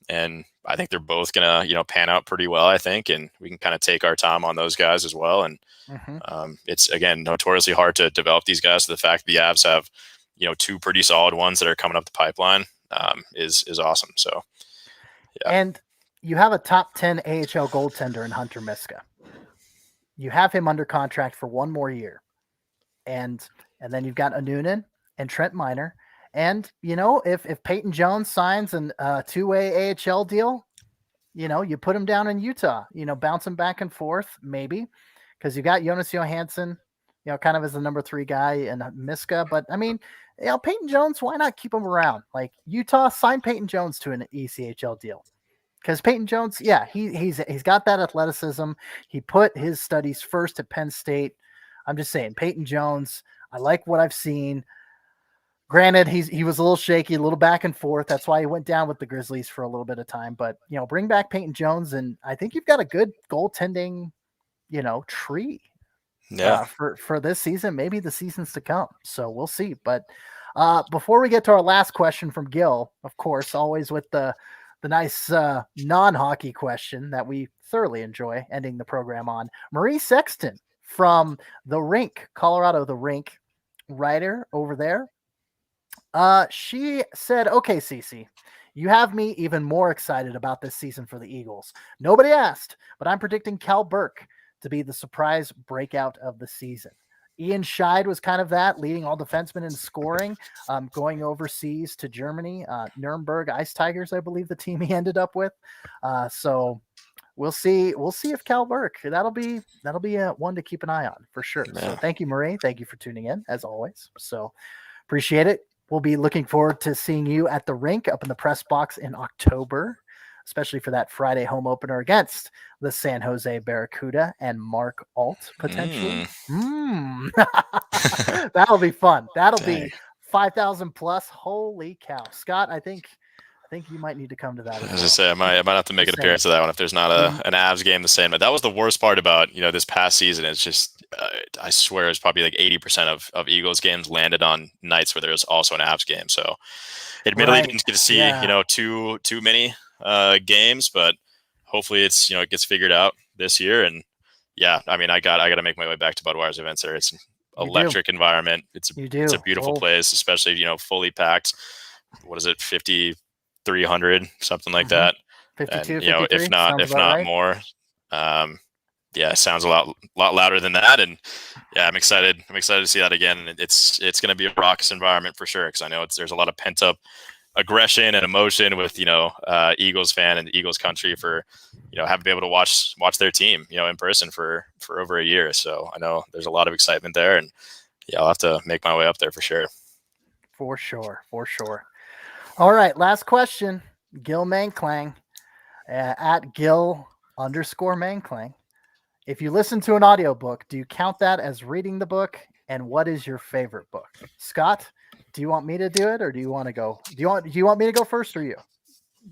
and I think they're both gonna pan out pretty well. I think, and we can kind of take our time on those guys as well. And it's again notoriously hard to develop these guys. So the fact that the Avs have 2 pretty solid ones that are coming up the pipeline, is awesome. So, yeah. And you have a top 10 AHL goaltender in Hunter Miska. You have him under contract for one more year. And then you've got Anunen and Trent Miner. And, if Peyton Jones signs a two-way AHL deal, you put him down in Utah, bouncing back and forth, maybe, because you got Jonas Johansson, kind of as the number 3 guy in Miska. But I mean, Peyton Jones, why not keep him around? Like, Utah, sign Peyton Jones to an ECHL deal. Because Peyton Jones, yeah, he's got that athleticism. He put his studies first at Penn State. I'm just saying, Peyton Jones, I like what I've seen. Granted, he was a little shaky, a little back and forth. That's why he went down with the Grizzlies for a little bit of time. But, bring back Peyton Jones, and I think you've got a good goaltending, tree for this season, maybe the seasons to come. So we'll see. But before we get to our last question from Gil, of course, always with the nice non-hockey question that we thoroughly enjoy ending the program on, Marie Sexton from The Rink, Colorado, The Rink, writer over there. She said, okay, Cece, you have me even more excited about this season for the Eagles. Nobody asked, but I'm predicting Cal Burke to be the surprise breakout of the season. Ian Scheid was kind of that, leading all defensemen in scoring, going overseas to Germany, Nuremberg Ice Tigers, I believe the team he ended up with. So we'll see if Cal Burke, that'll be one to keep an eye on for sure. Yeah. So thank you, Marie. Thank you for tuning in as always. So appreciate it. We'll be looking forward to seeing you at the rink up in the press box in October, especially for that Friday home opener against the San Jose Barracuda and Mark Alt potentially. That'll be fun. That'll be 5,000 plus. Holy cow. Scott, I think you might need to come to that. As I say, I might have to make an appearance of that one if there's not an Avs game the same. But that was the worst part about this past season. It's just I swear it's probably like 80% of Eagles games landed on nights where there's also an Avs game. So admittedly, didn't get to see too many games, but hopefully it's it gets figured out this year. And yeah, I mean I got to make my way back to Budweiser Event Center. It's an electric environment. It's a beautiful place, especially fully packed. What is it, 5,300, something like that? 52, and, if not right? more. Yeah, it sounds a lot louder than that, and yeah, I'm excited to see that again. And it's going to be a raucous environment for sure, because I know there's a lot of pent up aggression and emotion with Eagles fan and Eagles country for having been able to watch their team in person for over a year. So I know there's a lot of excitement there, and yeah, I'll have to make my way up there for sure. For sure. All right, last question. Gil Manklang at Gil_Manklang. If you listen to an audiobook, do you count that as reading the book? And what is your favorite book? Scott, do you want me to do it, or do you want to go? Do you want me to go first, or you?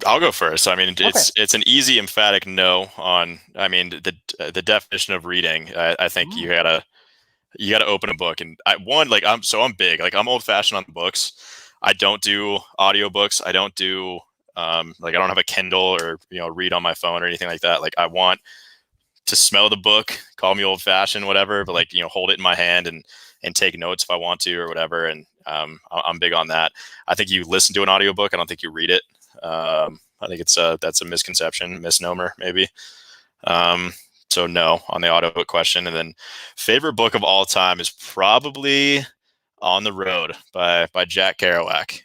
I'll go first. I mean, it's an easy, emphatic no on. I mean, the definition of reading. I think you gotta open a book, and I'm big. Like, I'm old fashioned on books. I don't do audiobooks. I don't do I don't have a Kindle or read on my phone or anything like that. Like, I want to smell the book, call me old fashioned, whatever, but hold it in my hand and take notes if I want to or whatever. And I'm big on that. I think you listen to an audiobook. I don't think you read it. I think that's a misnomer maybe. So no on the audiobook question. And then favorite book of all time is probably On the Road by Jack Kerouac.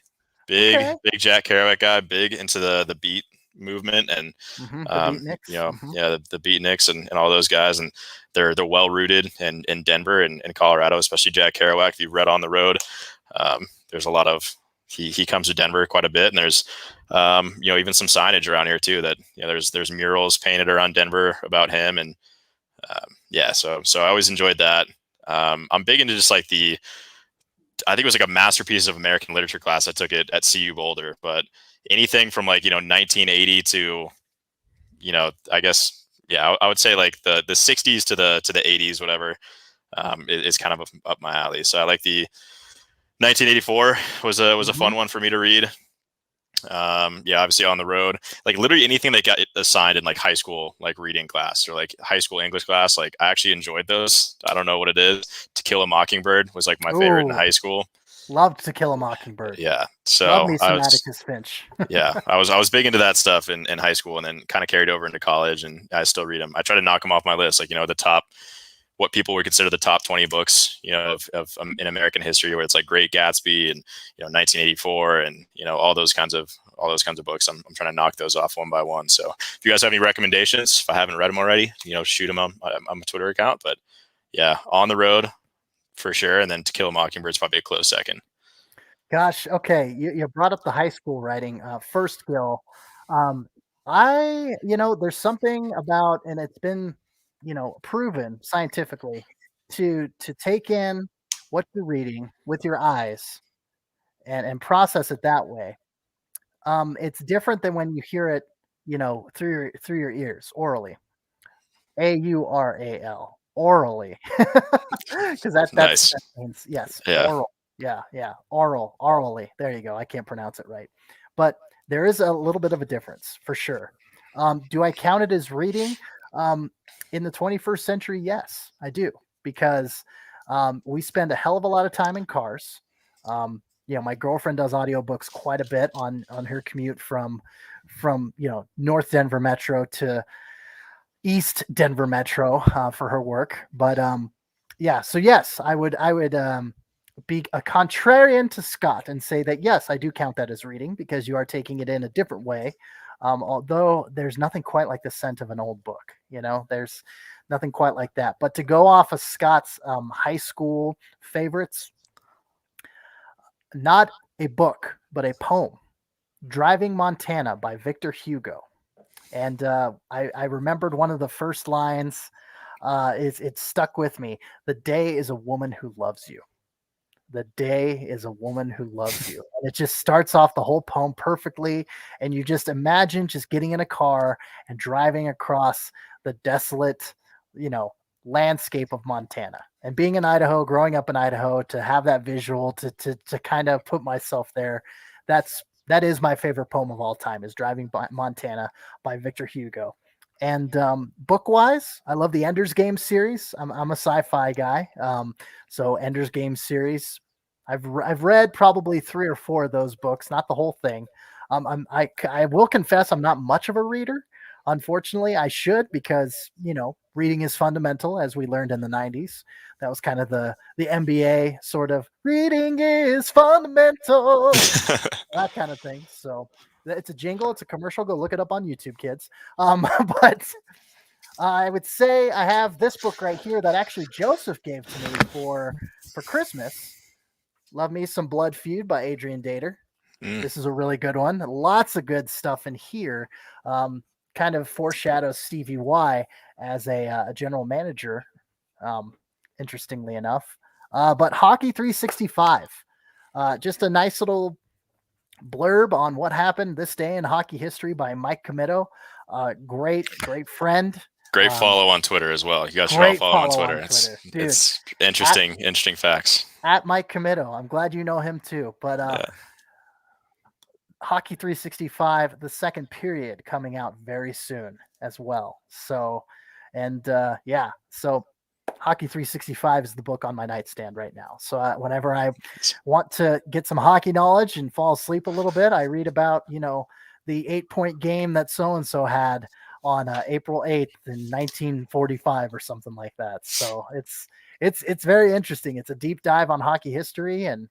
Big Jack Kerouac guy, big into the beat movement and the beatniks and all those guys, and they're well rooted in Denver and Colorado, especially Jack Kerouac. If you've read On the Road, there's a lot of he comes to Denver quite a bit, and there's even some signage around here too that there's murals painted around Denver about him, and so I always enjoyed that. I'm big into just I think it was like a masterpiece of American literature class I took it at CU Boulder, but anything from 1980 to I guess I would say like the 60s to the 80s, whatever, is kind of up my alley. So I like the 1984 was a fun one for me to read. Obviously On the Road, like literally anything that got assigned in high school reading class or high school English class, I actually enjoyed those. I don't know what it is. To Kill a Mockingbird was my favorite in high school. Loved To Kill a Mockingbird. Yeah. Love So me some Atticus Finch. yeah, I was big into that stuff in high school, and then kind of carried over into college, and I still read them. I try to knock them off my list, like, the top, what people would consider the top 20 books, of in American history, where it's like Great Gatsby and 1984 and all those kinds of books. I'm trying to knock those off one by one. So if you guys have any recommendations, if I haven't read them already, shoot them on my Twitter account. But yeah, On the Road for sure, and then To Kill a Mockingbird is probably a close second. Gosh, okay. You brought up the high school writing, first skill. There's something about, and it's been, proven scientifically to take in what you're reading with your eyes and process it that way. It's different than when you hear it, through your ears orally. Aural, orally, because Nice. that means yes, Yeah. oral. Yeah, orally. There you go. I can't pronounce it right, but there is a little bit of a difference for sure. Do I count it as reading? In the 21st century, yes, I do, because we spend a hell of a lot of time in cars. My girlfriend does audiobooks quite a bit on her commute from North Denver Metro to East Denver Metro for her work. But so yes, I would be a contrarian to Scott and say that yes, I do count that as reading, because you are taking it in a different way. Although there's nothing quite like the scent of an old book, there's nothing quite like that. But to go off of Scott's high school favorites, not a book, but a poem, Driving Montana by Victor Hugo. And I remembered one of the first lines. It stuck with me. The day is a woman who loves you. The day is a woman who loves you. And it just starts off the whole poem perfectly. And you just imagine just getting in a car and driving across the desolate, landscape of Montana. And being in Idaho, growing up in Idaho, to have that visual, to kind of put myself there, that is my favorite poem of all time, is Driving Montana by Victor Hugo. And book-wise, I love the Ender's Game series. I'm a sci-fi guy. So Ender's Game series, I've read probably 3 or 4 of those books, not the whole thing. I will confess I'm not much of a reader. Unfortunately, I should, because, reading is fundamental, as we learned in the 90s. That was kind of the NBA sort of reading is fundamental, that kind of thing. So it's a jingle. It's a commercial. Go look it up on YouTube, kids. But I would say I have this book right here that actually Joseph gave to me for Christmas. Love Me Some Blood Feud by Adrian Dater. This is a really good one. Lots of good stuff in here. Kind of foreshadows Stevie Y as a general manager, interestingly enough. But Hockey 365, just a nice little blurb on what happened this day in hockey history by Mike Comito. Great friend. Great follow on Twitter as well. You guys should all follow on Twitter. It's interesting facts. At Mike Comito. I'm glad you know him too. But Hockey 365, the second period, coming out very soon as well. So, so Hockey 365 is the book on my nightstand right now. So whenever I want to get some hockey knowledge and fall asleep a little bit, I read about, the 8-point game that so-and-so had on April 8th in 1945 or something like that. So it's very interesting. It's a deep dive on hockey history. And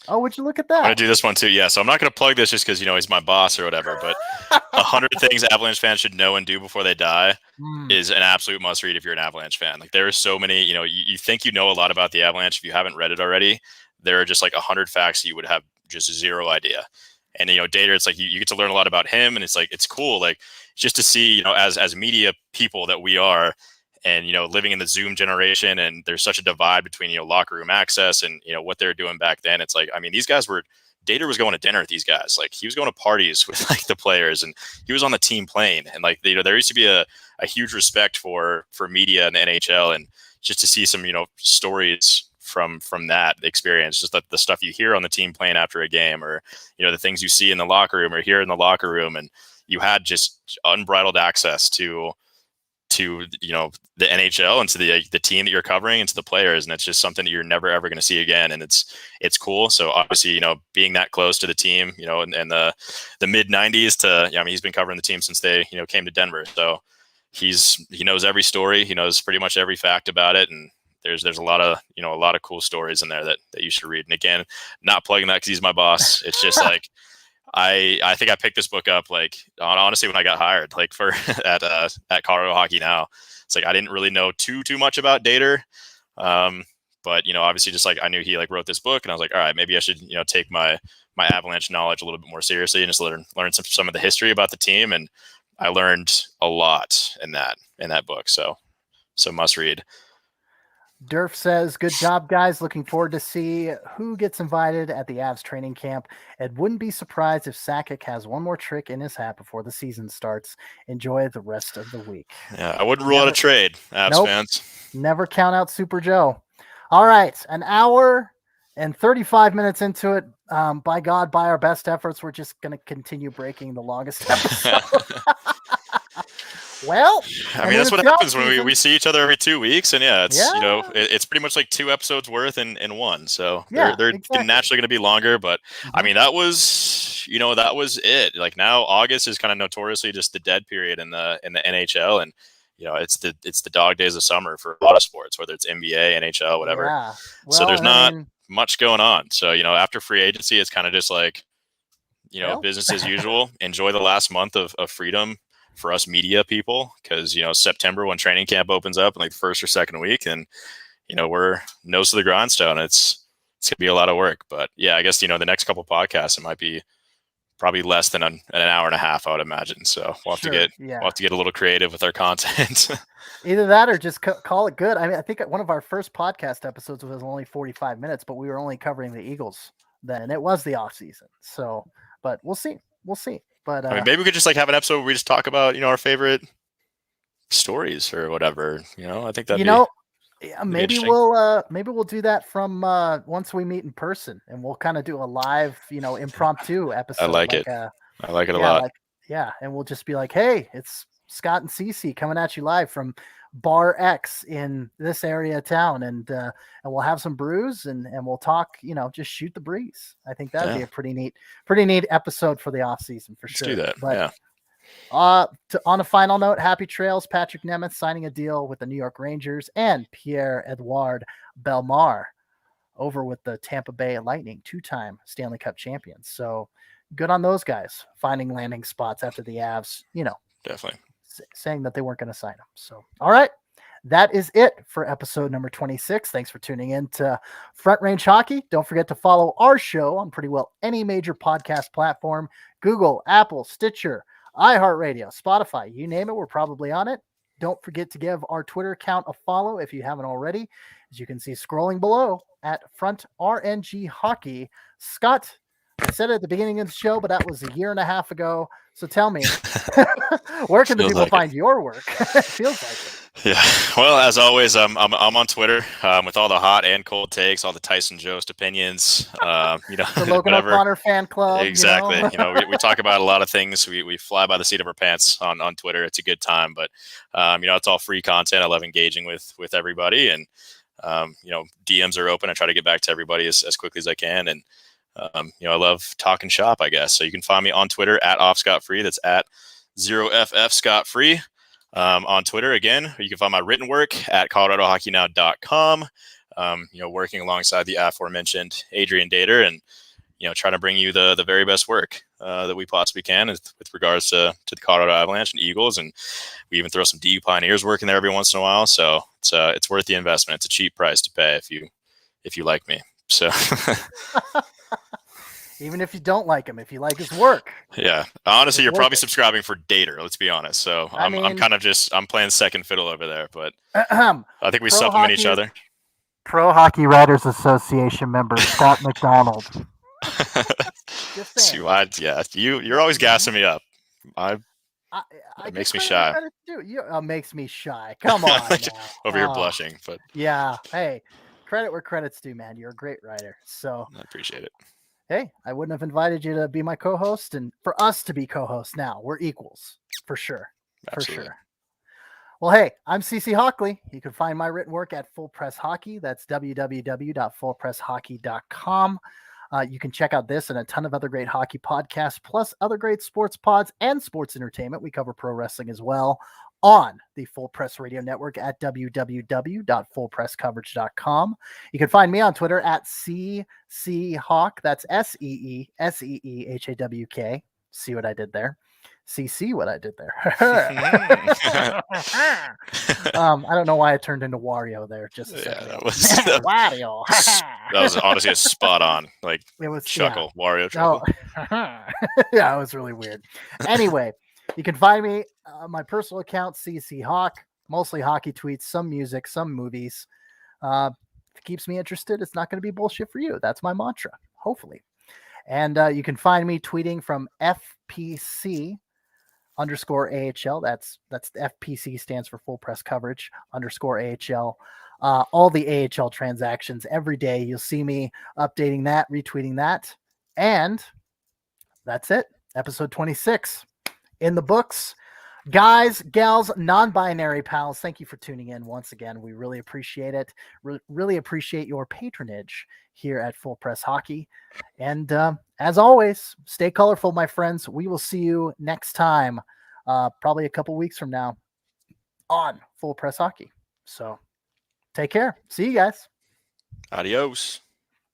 would you look at that? I'm going to do this one too. Yeah. So I'm not going to plug this just because, he's my boss or whatever, but 100 things Avalanche fans should know and do before they die is an absolute must read if you're an Avalanche fan. Like, there are so many, you think you know a lot about the Avalanche. If you haven't read it already, there are just like 100 facts that you would have just zero idea. And, Dater, it's like you get to learn a lot about him, and it's like, it's cool. Like, just to see, as media people that we are, and, living in the Zoom generation, and there's such a divide between, locker room access and, what they were doing back then. It's like, I mean, these guys Dater was going to dinner with these guys. Like, he was going to parties with like the players, and he was on the team plane. And like, there used to be a huge respect for media in the NHL, and just to see some, stories from that experience, just the stuff you hear on the team plane after a game, or, the things you see in the locker room or hear in the locker room. And you had just unbridled access to to the NHL and to the team that you're covering and to the players, and it's just something that you're never ever going to see again, and it's cool. So obviously, being that close to the team, in the mid '90s to he's been covering the team since they came to Denver, so he knows every story, he knows pretty much every fact about it, and there's a lot of cool stories in there that you should read. And again, not plugging that because he's my boss. It's just like I think I picked this book up like honestly when I got hired, like for at Colorado Hockey Now. It's like I didn't really know too much about Dater, but obviously just like I knew he like wrote this book, and I was like, all right, maybe I should take my Avalanche knowledge a little bit more seriously and just learn some of the history about the team. And I learned a lot in that book, so must read. Durf says, good job, guys. Looking forward to see who gets invited at the Avs training camp. And wouldn't be surprised if Sakic has one more trick in his hat before the season starts. Enjoy the rest of the week. Yeah, I wouldn't rule out a trade, Avs fans. Never count out Super Joe. All right, an hour and 35 minutes into it. By God, by our best efforts, we're just going to continue breaking the longest episode. Well, I mean, that's what happens when we see each other every 2 weeks, and it's pretty much like 2 episodes worth in one. So they're exactly. Naturally going to be longer, but I mean, that was it. Like now August is kind of notoriously just the dead period in the NHL, and it's the dog days of summer for a lot of sports, whether it's NBA, NHL, whatever. Yeah. Well, so there's not much going on. So after free agency, it's kind of just like business as usual. Enjoy the last month of freedom for us media people, because September when training camp opens up in like the first or second week, and we're nose to the grindstone. It's gonna be a lot of work, but yeah, I guess the next couple podcasts it might be probably less than an hour and a half, I would imagine. So we'll have to get a little creative with our content. Either that or just call it good. I mean, I think one of our first podcast episodes was only 45 minutes, but we were only covering the Eagles then, and it was the off season. So, but we'll see. But I mean, maybe we could just like have an episode where we just talk about our favorite stories or whatever. I think that maybe we'll do that from once we meet in person, and we'll kind of do a live impromptu episode. I like it. I like it a lot. And we'll just be like, hey, it's Scott and Cece coming at you live from Bar X in this area of town, and we'll have some brews and we'll talk, just shoot the breeze. I think that'd be a pretty neat episode for the off season for sure. Let's do that. But, on a final note, happy trails, Patrick Nemeth signing a deal with the New York Rangers, and Pierre-Edouard Bellemare over with the Tampa Bay Lightning, 2-time Stanley Cup champions. So good on those guys finding landing spots after the Avs, definitely saying that they weren't going to sign him. So, all right, that is it for episode number 26. Thanks for tuning in to Front Range Hockey. Don't forget to follow our show on pretty well any major podcast platform: Google, Apple, Stitcher, iHeartRadio, Spotify, you name it, we're probably on it. Don't forget to give our Twitter account a follow if you haven't already, as you can see scrolling below at Front RNG Hockey. Scott, I said it at the beginning of the show, but that was a year and a half ago. So tell me, where can the people find your work? It feels like it. Yeah. Well, as always, I'm on Twitter with all the hot and cold takes, all the Tyson Jost opinions. The Logan O'Connor fan club. Exactly. We talk about a lot of things. We fly by the seat of our pants on Twitter. It's a good time, but it's all free content. I love engaging with everybody, and DMs are open. I try to get back to everybody as quickly as I can, and I love talking shop, I guess. So you can find me on Twitter at offscottfree. That's at 0FF Scott Free. On Twitter again, you can find my written work at coloradohockeynow.com. Working alongside the aforementioned Adrian Dater, and trying to bring you the very best work that we possibly can with regards to the Colorado Avalanche and Eagles, and we even throw some DU Pioneers work in there every once in a while. So it's worth the investment. It's a cheap price to pay if you like me. So. Even if you don't like him, if you like his work. Yeah. Honestly, you're probably subscribing for Dater, let's be honest. So I'm kind of I'm playing second fiddle over there, but I think we supplement each other. Pro Hockey Writers Association member Scott McDonald. Just saying. You're always gassing me up. It makes me shy. Makes me shy. Come on. Over here blushing, but yeah. Hey, credit where credit's due, man. You're a great writer. So I appreciate it. Hey, I wouldn't have invited you to be my co-host, and for us to be co-hosts now, we're equals for sure. Absolutely. For sure. Well, hey, I'm CC Hawkley. You can find my written work at Full Press Hockey. That's www.fullpresshockey.com. You can check out this and a ton of other great hockey podcasts, plus other great sports pods and sports entertainment. We cover pro wrestling as well on the Full Press Radio Network at www.fullpresscoverage.com. You can find me on Twitter at CCHawk. That's SEESEEHAWK. See what I did there? See what I did there. I don't know why I turned into Wario there. Just a second. That was Wario. that was honestly a spot on It was chuckle, yeah. Wario chuckle. Yeah, it was really weird. Anyway, you can find me on my personal account, CC Hawk, mostly hockey tweets, some music, some movies. If it keeps me interested, it's not going to be bullshit for you. That's my mantra, hopefully. And you can find me tweeting from FPC _AHL. That's FPC stands for Full Press Coverage _AHL. All the AHL transactions every day. You'll see me updating that, retweeting that. And that's it. Episode 26 in the books. Guys, gals, non-binary pals, thank you for tuning in once again. We really appreciate it. Really appreciate your patronage here at Full Press Hockey. And as always, stay colorful, my friends. We will see you next time, probably a couple weeks from now on Full Press Hockey. So take care. See you guys. Adios.